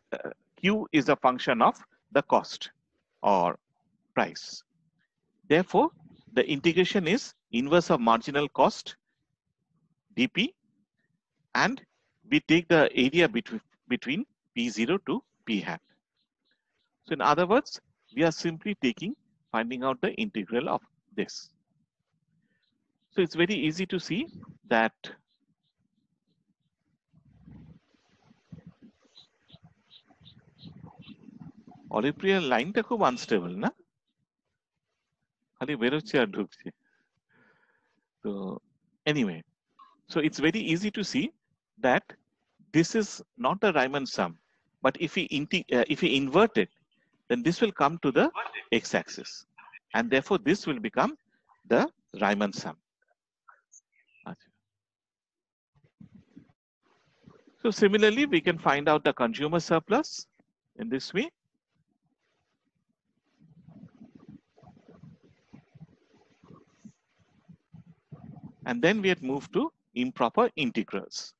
Q is a function of the cost or price. Therefore, the integration is inverse of marginal cost dP, and we take the area between P0 to P hat. So in other words, we are simply finding out the integral of this. So it's very easy to see that Olipriya line ta khub unstable na, khali berochche ar dhukche. So anyway, so it's very easy to see that this is not the Riemann sum, but if we invert it, then this will come to the x-axis, and therefore this will become the Riemann sum. So similarly, we can find out the consumer surplus in this way. And then we had moved to improper integrals.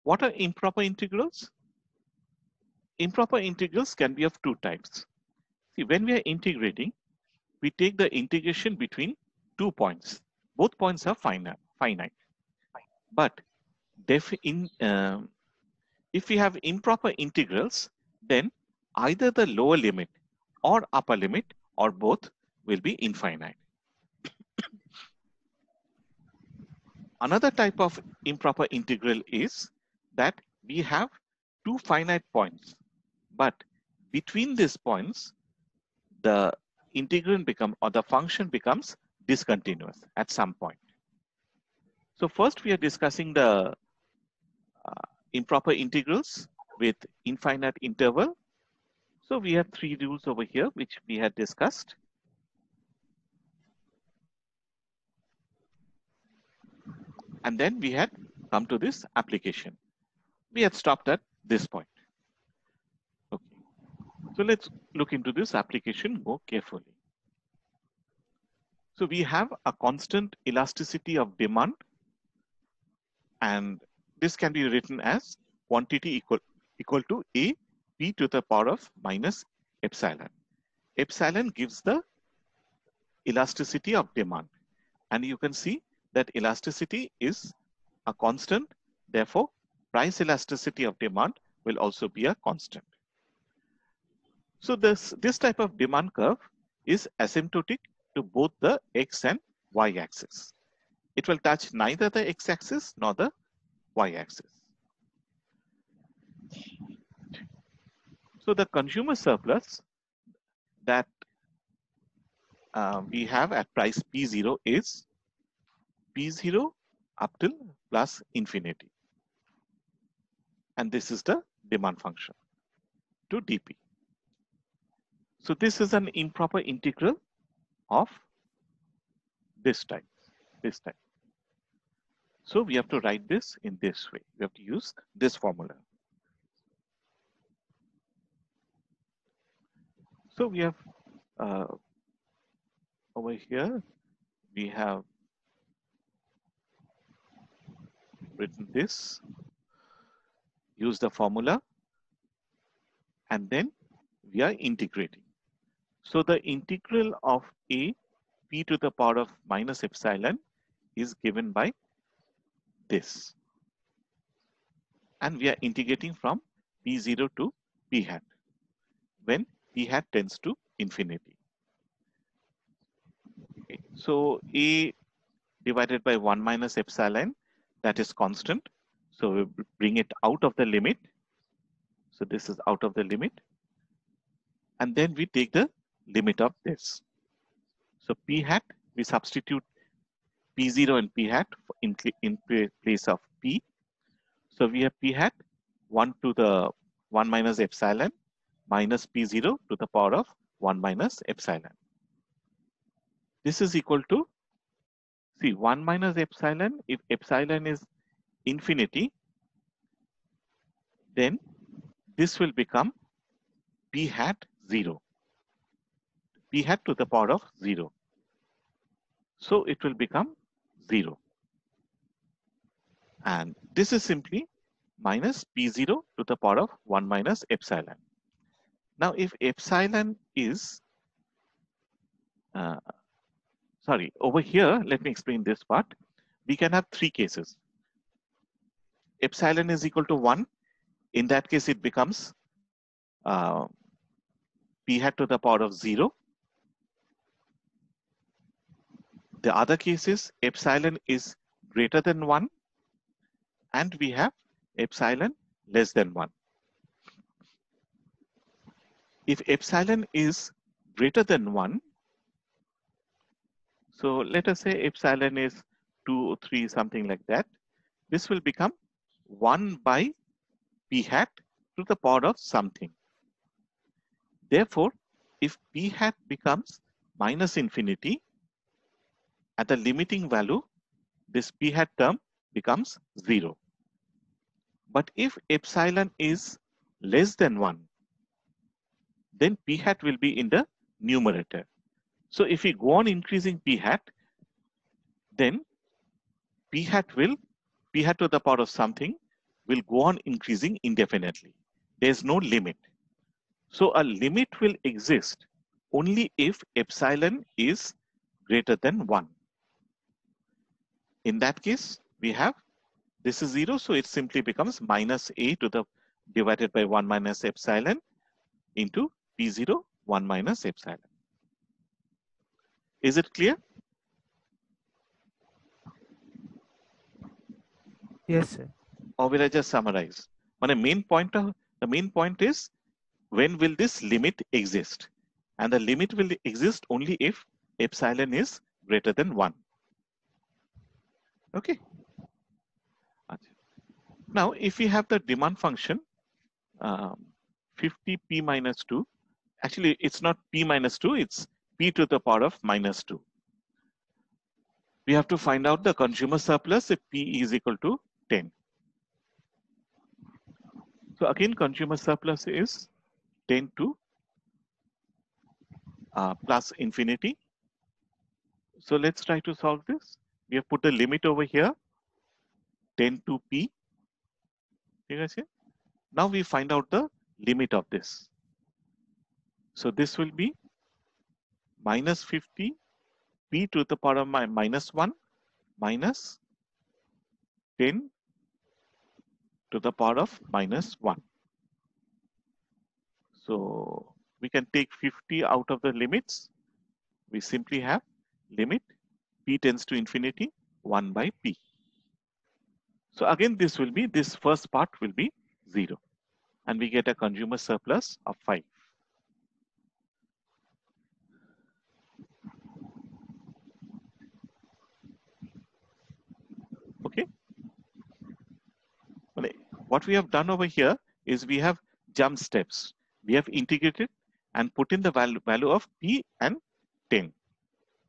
What are improper integrals? Improper integrals can be of two types. See, when we are integrating, we take the integration between 2 points. Both points are finite. But if we have improper integrals, then either the lower limit or upper limit or both will be infinite. Another type of improper integral is that we have two finite points, but between these points, the integrand or the function becomes discontinuous at some point. So first we are discussing the improper integrals with infinite interval. So we have three rules over here, which we had discussed. And then we had come to this application. We had stopped at this point. Okay. So let's look into this application more carefully. So we have a constant elasticity of demand, and this can be written as quantity equal to A P to the power of minus epsilon. Epsilon gives the elasticity of demand, and you can see that elasticity is a constant. Therefore, price elasticity of demand will also be a constant. So this type of demand curve is asymptotic to both the x and y axis. It will touch neither the x axis nor the y axis. So the consumer surplus that we have at price P0 is P0 up till plus infinity. And this is the demand function to dP. So this is an improper integral of this type. So we have to write this in this way. We have to use this formula. So we have over here, we have written this, use the formula, and then we are integrating. So the integral of A P to the power of minus epsilon is given by this. And we are integrating from P0 to P hat when P hat tends to infinity. Okay. So A divided by 1 minus epsilon, that is constant. So we bring it out of the limit. So this is out of the limit. And then we take the limit of this. So P hat, we substitute P0 and P hat in place of P. So we have P hat 1 to the 1 minus epsilon minus P0 to the power of 1 minus epsilon. This is equal to, see, 1 minus epsilon, if epsilon is infinity, then this will become P hat 0. P hat to the power of 0. So it will become 0. And this is simply minus P0 to the power of 1 minus epsilon. Now, if epsilon is, sorry, over here, let me explain this part. We can have three cases. Epsilon is equal to 1. In that case, it becomes P hat to the power of 0. The other case is epsilon is greater than 1, and we have epsilon less than 1. If epsilon is greater than 1, so let us say epsilon is 2 or 3, something like that, this will become 1 by P hat to the power of something. Therefore, if P hat becomes minus infinity, at the limiting value, this P hat term becomes 0. But if epsilon is less than 1, then P hat will be in the numerator. So if we go on increasing P hat, then P hat to the power of something will go on increasing indefinitely. There is no limit. So a limit will exist only if epsilon is greater than 1. In that case, we have this is 0, so it simply becomes minus a to the divided by 1 minus epsilon into P0 1 minus epsilon. Is it clear? Yes, sir. Or will I just summarize? The main point is, when will this limit exist? And the limit will exist only if epsilon is greater than 1. Okay. Now, if we have the demand function 50p minus 2, actually it's not p minus 2, it's p to the power of minus 2. We have to find out the consumer surplus if p is equal to 10. So again, consumer surplus is 10 to plus infinity. So let's try to solve this. We have put the limit over here, 10 to p. Now we find out the limit of this. So this will be minus 50 p to the power of minus 1 minus 10 to the power of minus 1. So we can take 50 out of the limits. We simply have limit p tends to infinity 1 by p. So again, this first part will be 0. And we get a consumer surplus of 5. Okay. What we have done over here is we have jump steps. We have integrated and put in the value of p and 10.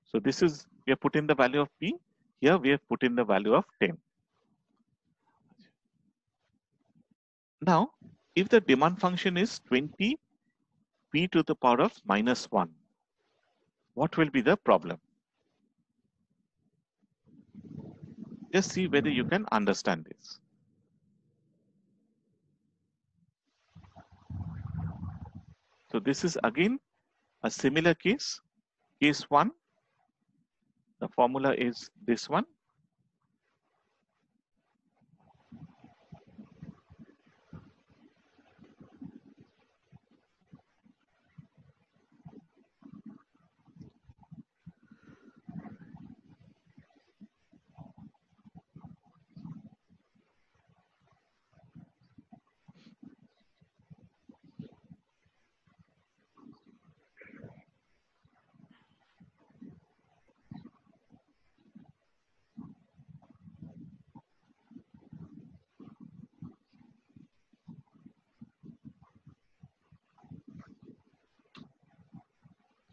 So this is, we have put in the value of p. Here we have put in the value of 10. Now, if the demand function is 20 p to the power of minus 1, what will be the problem? Just see whether you can understand this. So this is again a similar case. Case 1, the formula is this one.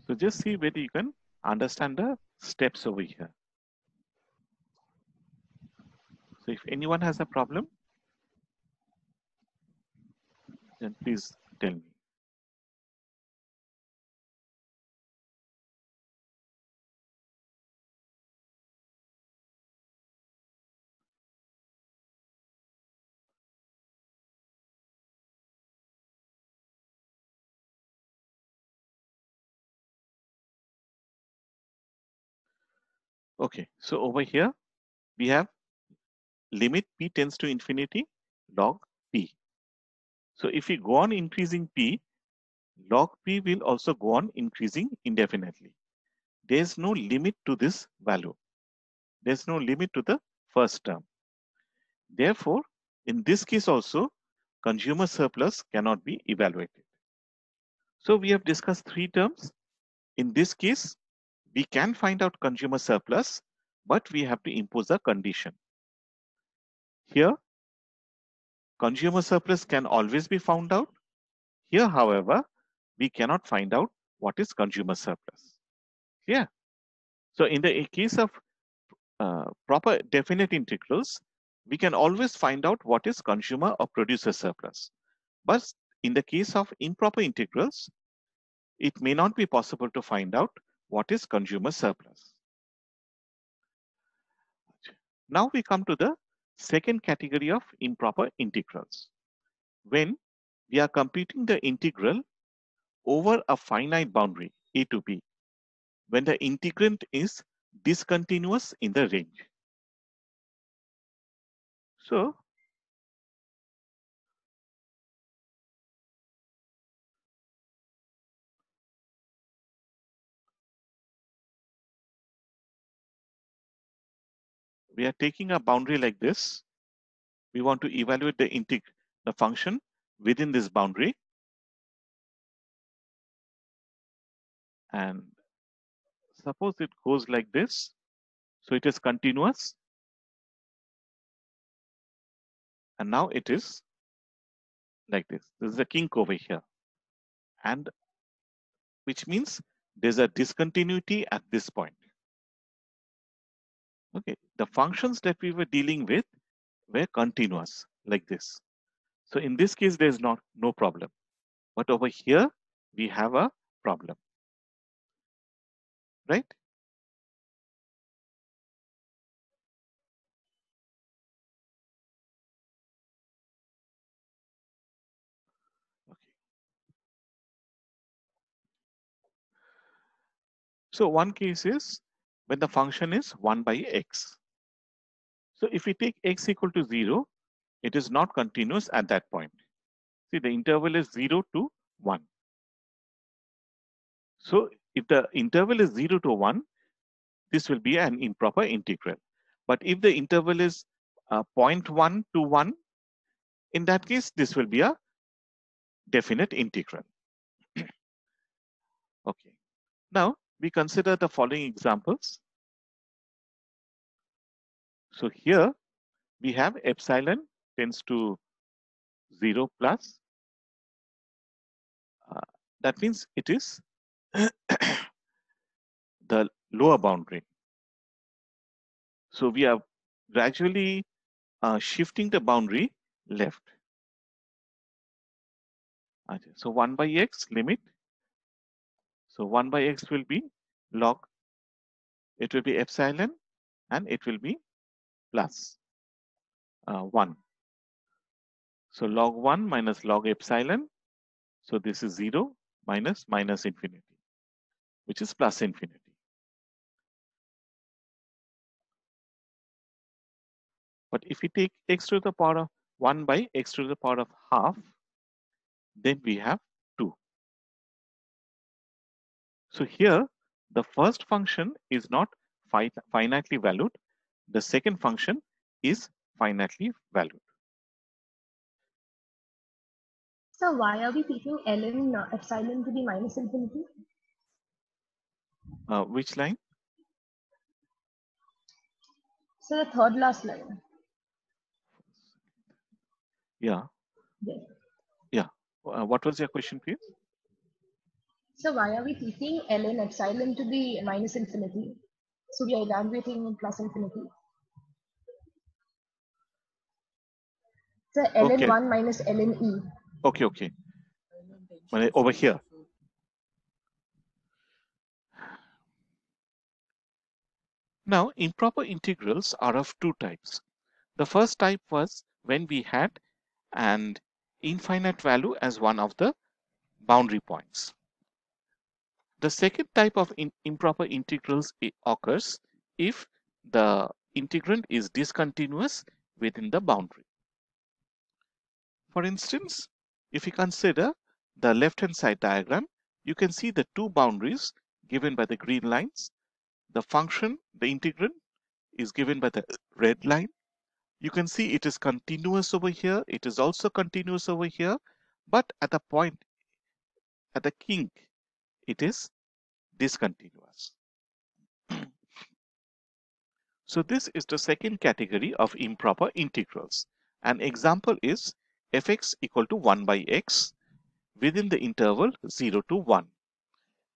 So just see whether you can understand the steps over here. So if anyone has a problem, then please tell me. Okay, so over here we have limit p tends to infinity log p. So if we go on increasing p, log p will also go on increasing indefinitely. There's no limit to this value. There's no limit to the first term. Therefore, in this case also, consumer surplus cannot be evaluated. So we have discussed three terms. In this case, we can find out consumer surplus, but we have to impose a condition. Here, consumer surplus can always be found out. Here, however, we cannot find out what is consumer surplus. Yeah. So in the case of proper definite integrals, we can always find out what is consumer or producer surplus. But in the case of improper integrals, it may not be possible to find out what is consumer surplus. Now we come to the second category of improper integrals. When we are computing the integral over a finite boundary a to b, when the integrand is discontinuous in the range. So we are taking a boundary like this. We want to evaluate the function within this boundary. And suppose it goes like this. So it is continuous. And now it is like this. This is a kink over here. And which means there's a discontinuity at this point. Okay, the functions that we were dealing with were continuous like this. So in this case, there's no problem. But over here, we have a problem, right? Okay. So one case is when the function is 1 by x. So if we take x equal to 0, it is not continuous at that point. See, the interval is 0 to 1. So if the interval is 0 to 1, this will be an improper integral. But if the interval is 0.1 to 1, in that case, this will be a definite integral. Okay. Now we consider the following examples. So here we have epsilon tends to 0 plus. That means it is the lower boundary. So we are gradually shifting the boundary left. So 1 by x limit. So 1 by x will be log. It will be epsilon and it will be plus 1. So log 1 minus log epsilon. So this is 0 minus infinity, which is plus infinity. But if we take x to the power of 1 by x to the power of half, then we have 2. So here, the first function is not finitely valued. The second function is finitely valued. So why are we taking ln epsilon to be minus infinity? Which line? So the third last line. Yeah. Yes. Yeah. What was your question, please? So why are we taking ln epsilon to be minus infinity? So we are evaluating plus infinity. So ln 1 minus ln e. Okay, okay. Over here. Now, improper integrals are of two types. The first type was when we had an infinite value as one of the boundary points. The second type of improper integrals occurs if the integrand is discontinuous within the boundary. For instance, if you consider the left-hand side diagram, you can see the two boundaries given by the green lines. The function, the integrand, is given by the red line. You can see it is continuous over here. It is also continuous over here. But at the point, at the kink, it is discontinuous. So this is the second category of improper integrals. An example is fx equal to 1 by x within the interval 0 to 1.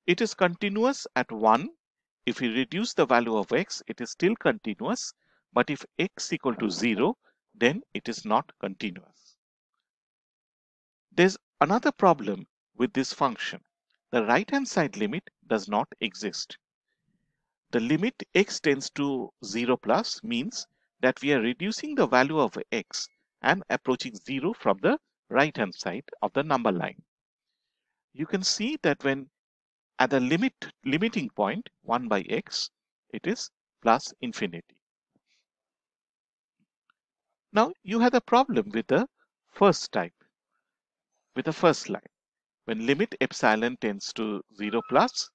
It is continuous at 1. If we reduce the value of x, it is still continuous. But if x equal to 0, then it is not continuous. There's another problem with this function. The right-hand side limit does not exist. The limit x tends to 0 plus means that we are reducing the value of x and approaching 0 from the right-hand side of the number line. You can see that when at the limiting point 1 by x, it is plus infinity. Now you have a problem with the first type, with the first line. When limit epsilon tends to 0 plus,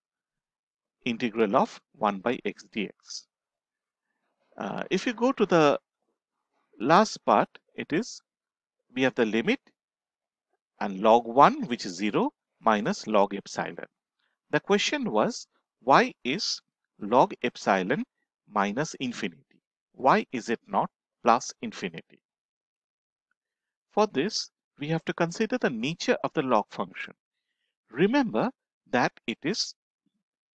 integral of 1 by x dx. If you go to the last part, it is we have the limit and log 1, which is 0, minus log epsilon. The question was, why is log epsilon minus infinity? Why is it not plus infinity? For this, we have to consider the nature of the log function. Remember that it is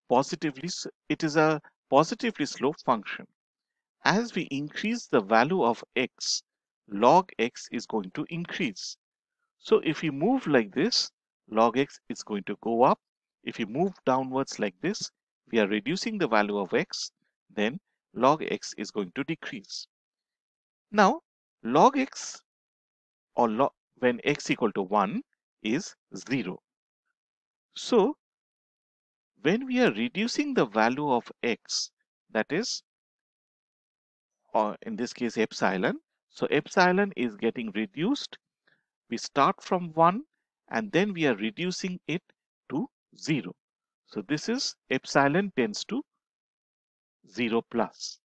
a positively sloped function. As we increase the value of x, log x is going to increase. So if we move like this, log x is going to go up. If you move downwards like this, we are reducing the value of x, then log x is going to decrease. Now, log x or when x equal to 1 is 0. So, when we are reducing the value of x, that is, or in this case epsilon, so epsilon is getting reduced. We start from 1 and then we are reducing it to 0. So this is epsilon tends to 0 plus.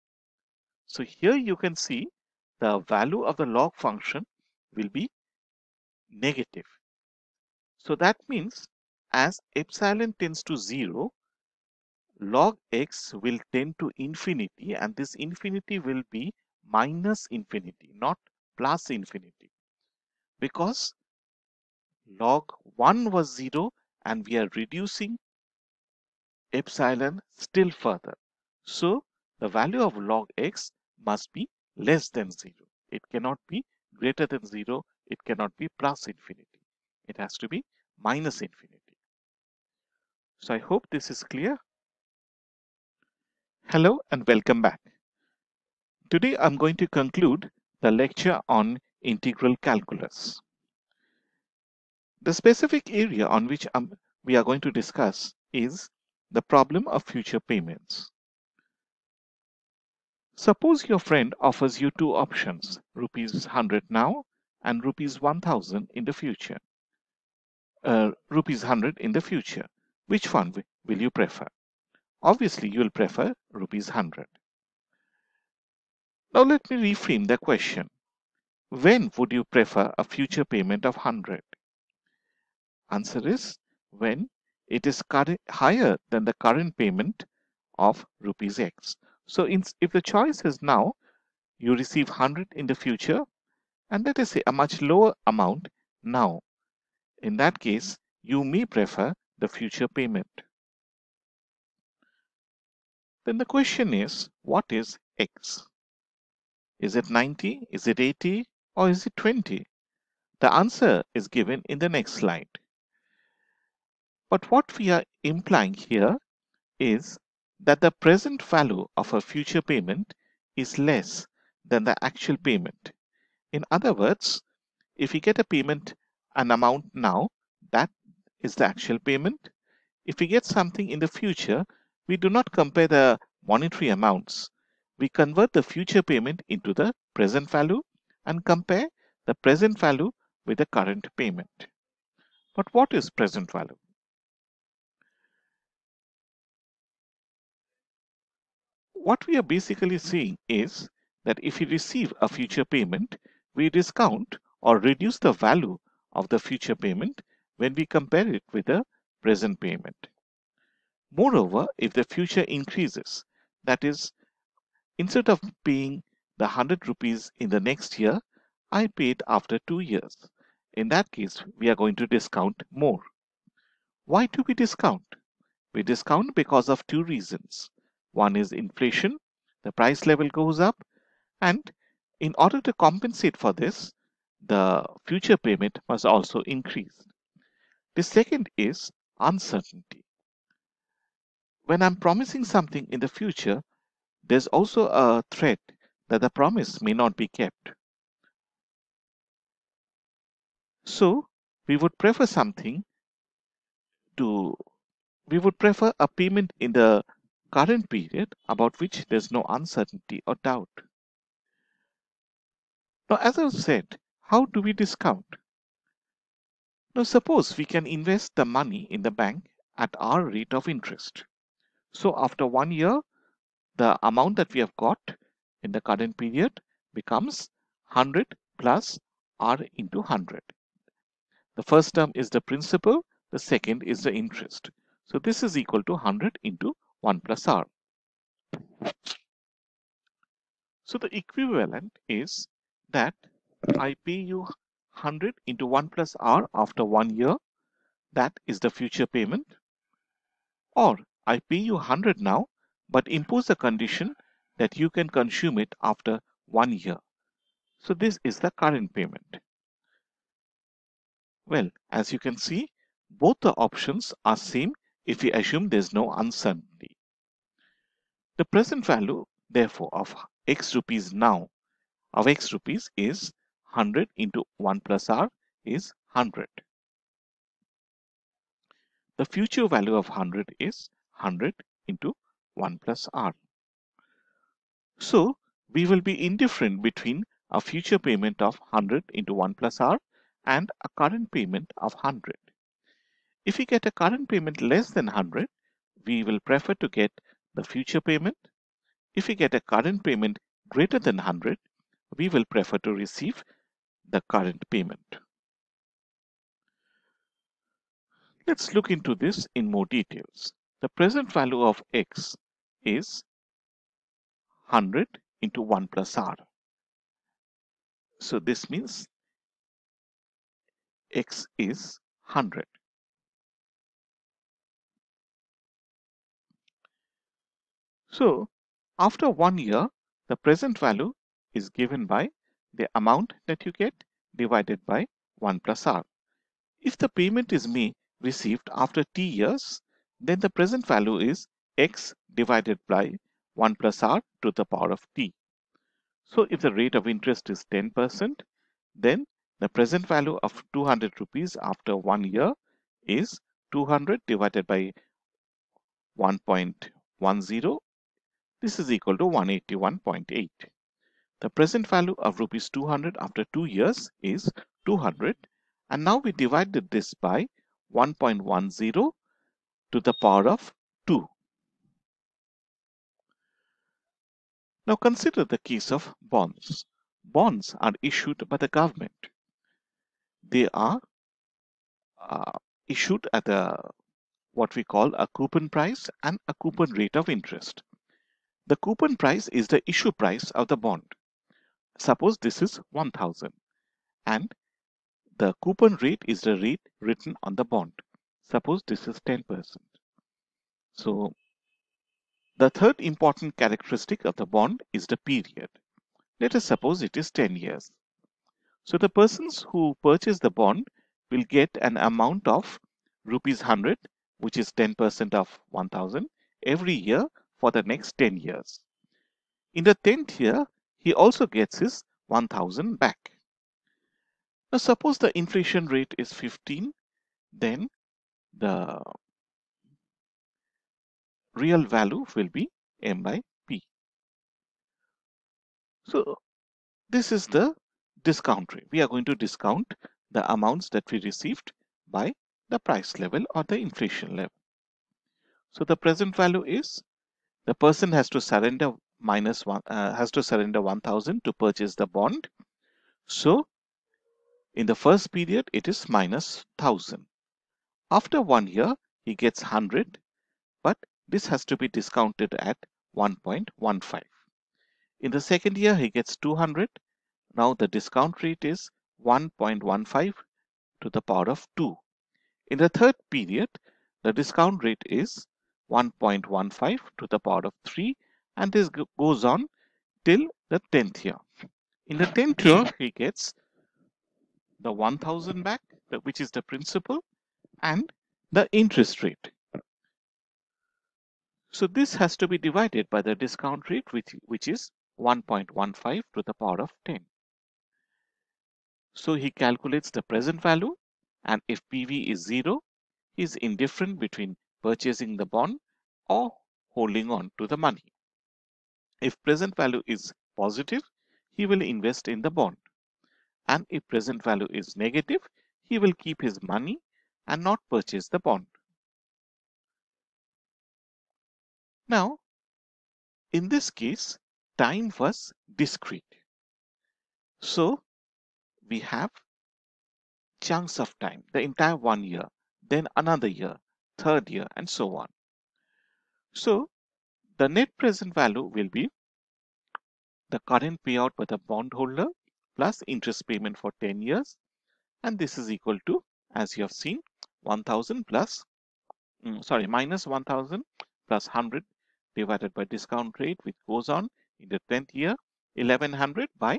So here you can see the value of the log function will be negative. So that means as epsilon tends to 0, log x will tend to infinity, and this infinity will be minus infinity, not plus infinity, because log 1 was 0 and we are reducing epsilon still further. So the value of log x must be less than 0. It cannot be greater than 0. It cannot be plus infinity. It has to be minus infinity. So I hope this is clear. Hello and welcome back. Today I'm going to conclude the lecture on integral calculus. The specific area on which we are going to discuss is the problem of future payments. Suppose your friend offers you two options, rupees 100 now and rupees 1000 in the future. Rupees 100 in the future. Which one will you prefer? Obviously, you will prefer rupees 100. Now let me reframe the question. When would you prefer a future payment of 100? Answer is when it is higher than the current payment of rupees X. So if the choice is now, you receive 100 in the future, and let us say a much lower amount now. In that case, you may prefer the future payment. Then the question is, what is X? Is it 90? Is it 80? Or is it 20? The answer is given in the next slide. But what we are implying here is that the present value of a future payment is less than the actual payment. In other words, if we get a payment, an amount now, that is the actual payment. If we get something in the future, we do not compare the monetary amounts. we convert the future payment into the present value and compare the present value with the current payment. But what is present value? What we are basically saying is that if we receive a future payment, we discount or reduce the value of the future payment when we compare it with the present payment. Moreover, if the future increases, that is, instead of paying the 100 rupees in the next year, I pay it after 2 years. In that case, we are going to discount more. Why do we discount? We discount because of two reasons. One is inflation, the price level goes up, and in order to compensate for this, the future payment must also increase. The second is uncertainty. When I'm promising something in the future, there's also a threat that the promise may not be kept. So we would prefer a payment in the current period about which there's no uncertainty or doubt. Now, as I said, how do we discount? Now, suppose we can invest the money in the bank at our rate of interest. So after 1 year, the amount that we have got in the current period becomes 100 plus R into 100. The first term is the principal, the second is the interest. So this is equal to 100 into 1 plus R. So the equivalent is that I pay you 100 into 1 plus R after 1 year. That is the future payment. Or I pay you 100 now, but impose a condition that you can consume it after 1 year. So this is the current payment. Well, as you can see, both the options are same if we assume there's no uncertainty. The present value, therefore, of X rupees now, of X rupees is 100 into 1 plus R is 100. The future value of 100 is 100 into 1 plus R. So we will be indifferent between a future payment of 100 into 1 plus R and a current payment of 100. If we get a current payment less than 100, we will prefer to get the future payment. If we get a current payment greater than 100, we will prefer to receive the current payment. Let's look into this in more details. The present value of X is 100 into 1 plus R. So this means X is 100. So after 1 year, the present value is given by the amount that you get divided by 1 plus R. If the payment is received after T years, then the present value is X divided by 1 plus R to the power of T. So if the rate of interest is 10%, then the present value of 200 rupees after 1 year is 200 divided by 1.10. This is equal to 181.8. The present value of rupees 200 after 2 years is 200, and now we divided this by 1.10 to the power of 2. Now consider the case of bonds. Bonds are issued by the government. They are issued at what we call a coupon price and a coupon rate of interest. The coupon price is the issue price of the bond. Suppose this is 1000 and the coupon rate is the rate written on the bond. Suppose this is 10%. So the third important characteristic of the bond is the period. Let us suppose it is 10 years. So the persons who purchase the bond will get an amount of rupees 100, which is 10% of 1000 every year for the next 10 years. In the 10th year, he also gets his 1000 back. Now suppose the inflation rate is 15, then the real value will be M by P. So this is the discount rate. We are going to discount the amounts that we received by the price level or the inflation level. So the present value is the person has to surrender has to surrender 1,000 to purchase the bond. So in the first period, it is minus 1,000. After 1 year, he gets 100, but this has to be discounted at 1.15. In the second year, he gets 200. Now the discount rate is 1.15 to the power of 2. In the third period, the discount rate is 1.15 to the power of 3, and this goes on till the 10th year. In the 10th year, he gets the 1,000 back, which is the principal, and the interest rate. So this has to be divided by the discount rate, which is 1.15 to the power of 10. So he calculates the present value, and if PV is 0, he is indifferent between purchasing the bond or holding on to the money. If present value is positive, he will invest in the bond. And if present value is negative, he will keep his money and not purchase the bond. Now, in this case, time was discrete. So we have chunks of time, the entire 1 year, then another year, third year, and so on. So the net present value will be the current payout by the bondholder plus interest payment for 10 years, and this is equal to, as you have seen, 1,000 plus minus 1,000 plus 100 divided by discount rate, which goes on in the 10th year, 1,100 by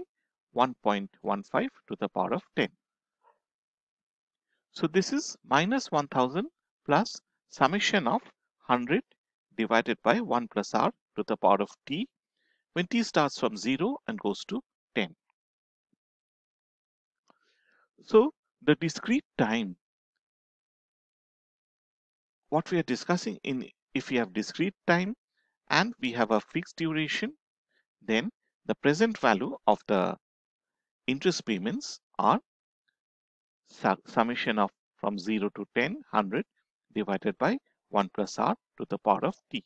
1.15 to the power of 10. So this is minus 1,000 plus summation of 100 divided by 1 plus r to the power of t, when t starts from 0 and goes to 10. So the discrete time, what we are discussing, if we have discrete time and we have a fixed duration, then the present value of the interest payments are summation of from 0 to 10, 100 divided by 1 plus r to the power of t.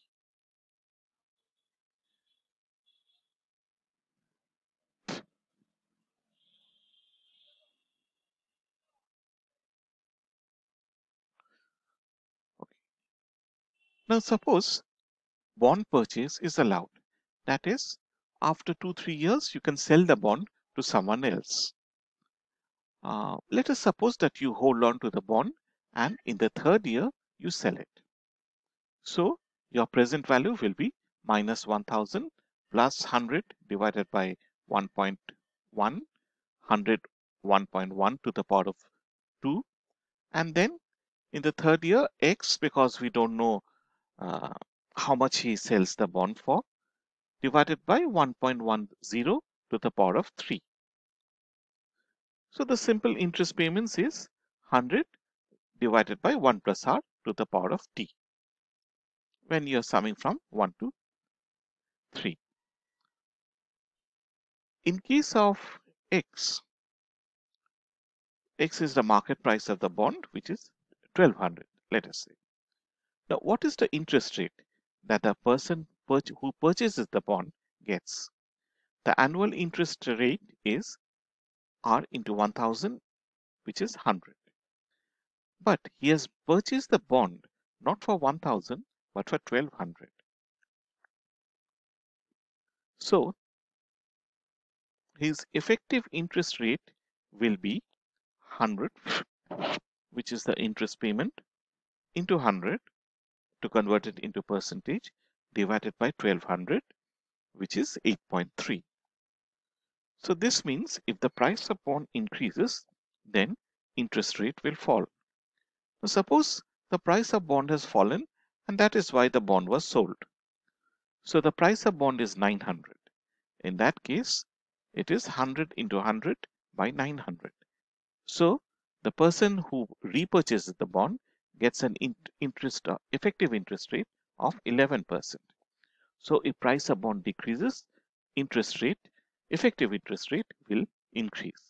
Okay. Now suppose bond purchase is allowed. That is, after 2-3 years, you can sell the bond to someone else. Let us suppose that you hold on to the bond and in the third year, you sell it. So your present value will be minus 1,000 plus 100 divided by 1.1, 100, 1.1 to the power of 2. And then in the third year, X, because we don't know how much he sells the bond for, divided by 1.10 to the power of 3. So the simple interest payments is 100 divided by 1 plus r to the power of t, when you're summing from 1 to 3. In case of X, X is the market price of the bond, which is 1,200, let us say. Now, what is the interest rate that the person who purchases the bond gets? The annual interest rate is R into 1,000, which is 100. But he has purchased the bond not for 1,000, but for 1,200. So his effective interest rate will be 100, which is the interest payment, into 100 to convert it into percentage, divided by 1,200, which is 8.3. So this means if the price of bond increases, then interest rate will fall. Now suppose the price of bond has fallen, and that is why the bond was sold. So the price of bond is 900. In that case, it is 100 into 100 by 900. So the person who repurchases the bond gets an effective interest rate of 11%. So if price of bond decreases, interest rate effective interest rate will increase.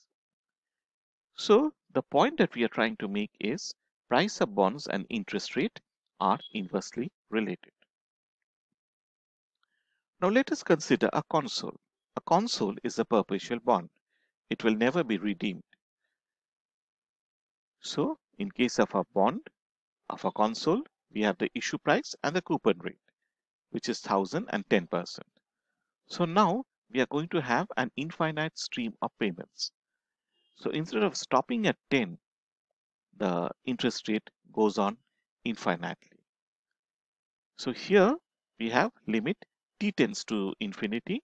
So the point that we are trying to make is price of bonds and interest rate are inversely related. Now let us consider a console. A console is a perpetual bond. It will never be redeemed. So in case of a bond of a console, we have the issue price and the coupon rate, which is 1000 and 10%. So now we are going to have an infinite stream of payments. So instead of stopping at 10, the interest rate goes on infinitely. So here we have limit t tends to infinity,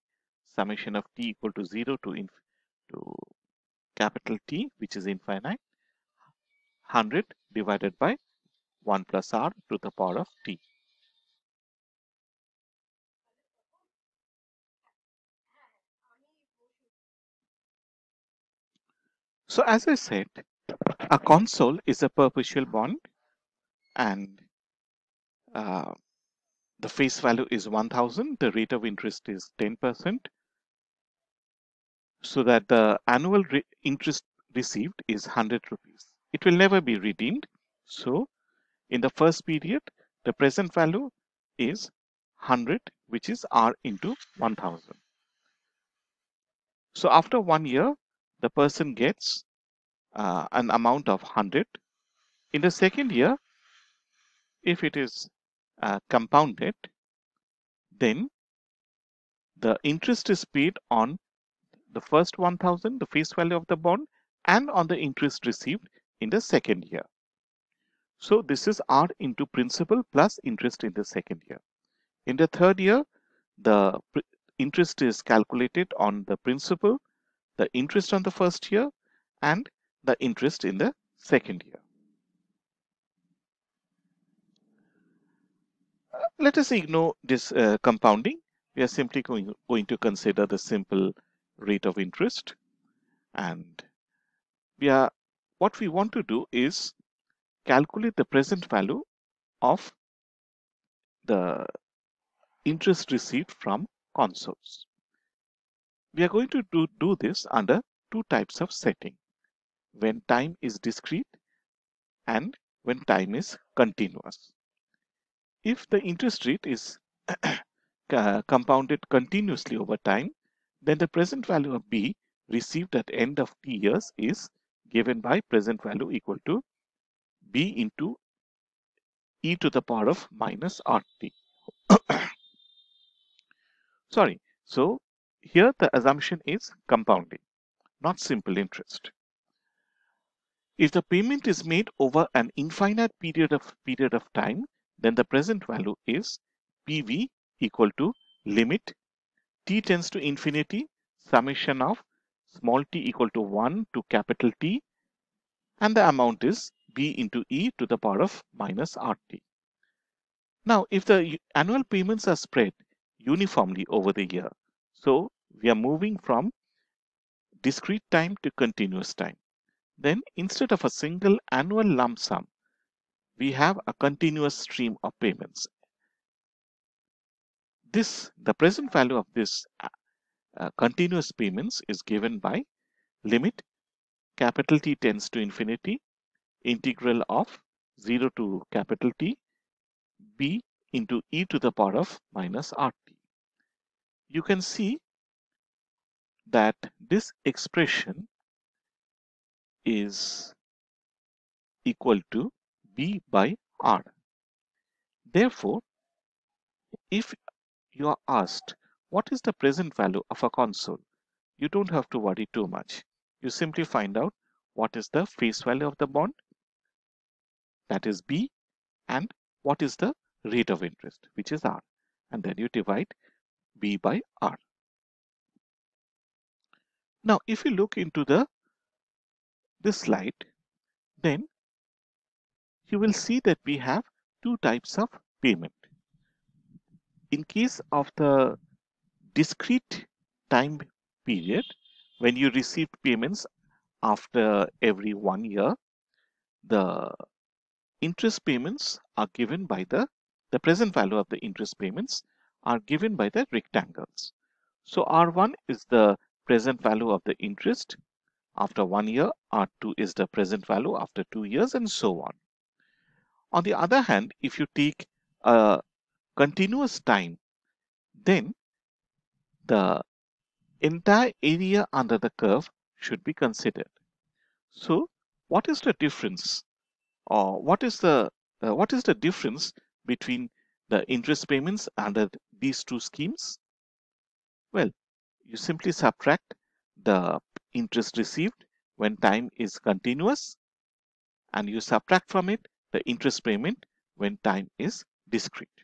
summation of t equal to 0 to capital T, which is infinite, 100 divided by 1 plus r to the power of t. So as I said, a console is a perpetual bond, and the face value is 1000, the rate of interest is 10%, so that the annual interest received is 100 rupees. It will never be redeemed. So in the first period, the present value is 100, which is r into 1000. So after 1 year, the person gets an amount of 100. In the second year, if it is compounded, then the interest is paid on the first 1000, the face value of the bond, and on the interest received in the second year. So this is R into principal plus interest in the second year. In the third year, the interest is calculated on the principal, the interest on the first year, and the interest in the second year. Let us ignore this compounding. We are simply going to consider the simple rate of interest, and what we want to do is calculate the present value of the interest received from consoles. We are going to do this under two types of setting: when time is discrete and when time is continuous. If the interest rate is compounded continuously over time, then the present value of B received at the end of t years is given by present value equal to B into e to the power of minus RT. Sorry, so here the assumption is compounding, not simple interest. If the payment is made over an infinite period of time, then the present value is PV equal to limit t tends to infinity, summation of small t equal to 1 to capital T, and the amount is B into e to the power of minus RT. Now, if the annual payments are spread uniformly over the year, so we are moving from discrete time to continuous time, then instead of a single annual lump sum, we have a continuous stream of payments. The present value of this continuous payments is given by limit capital T tends to infinity, integral of 0 to capital T, B into e to the power of minus RT. You can see that this expression is equal to B by R. Therefore, if you are asked what is the present value of a console, you don't have to worry too much. You simply find out what is the face value of the bond, that is B, and what is the rate of interest, which is R, and then you divide B by R. Now, if you look into this slide, then you will see that we have two types of payment. In case of the discrete time period, when you receive payments after every 1 year, the interest payments are given by the present value of the interest payments are given by the rectangles. So R1 is the present value of the interest after 1 year, R2 is the present value after 2 years, and so on. On the other hand, if you take a continuous time, then the entire area under the curve should be considered. So what is the difference, or what is the difference between the interest payments under these two schemes? Well, you simply subtract the interest received when time is continuous, and you subtract from it the interest payment when time is discrete.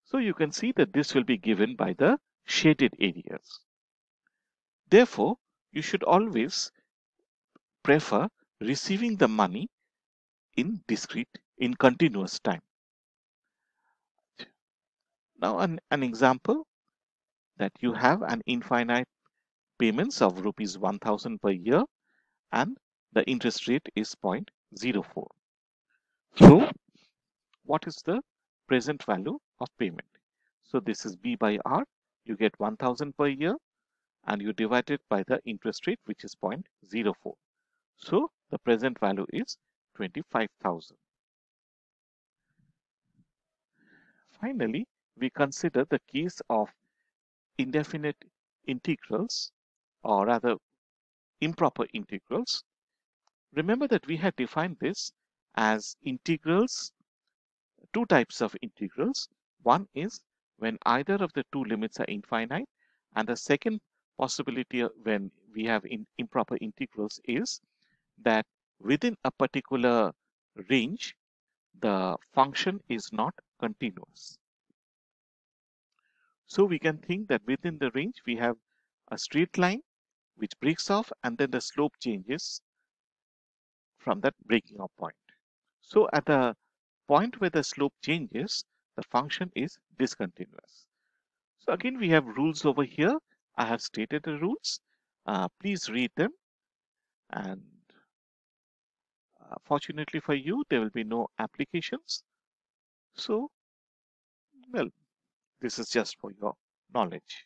So you can see that this will be given by the shaded areas. Therefore, you should always prefer receiving the money in continuous time. Now an example that you have an infinite payments of rupees 1000 per year and the interest rate is 0.04. So what is the present value of payment? So this is B by R. You get 1000 per year and you divide it by the interest rate, which is 0.04. So the present value is 25,000. Finally, we consider the case of indefinite integrals, or rather improper integrals. Remember that we had defined this as integrals, two types of integrals. One is when either of the two limits are infinite, and the second possibility when we have improper integrals is that within a particular range, the function is not continuous. So we can think that within the range, we have a straight line which breaks off, and then the slope changes from that breaking off point. So at the point where the slope changes, the function is discontinuous. So again, we have rules over here. I have stated the rules. Please read them. And fortunately for you, there will be no applications. So, well, this is just for your knowledge.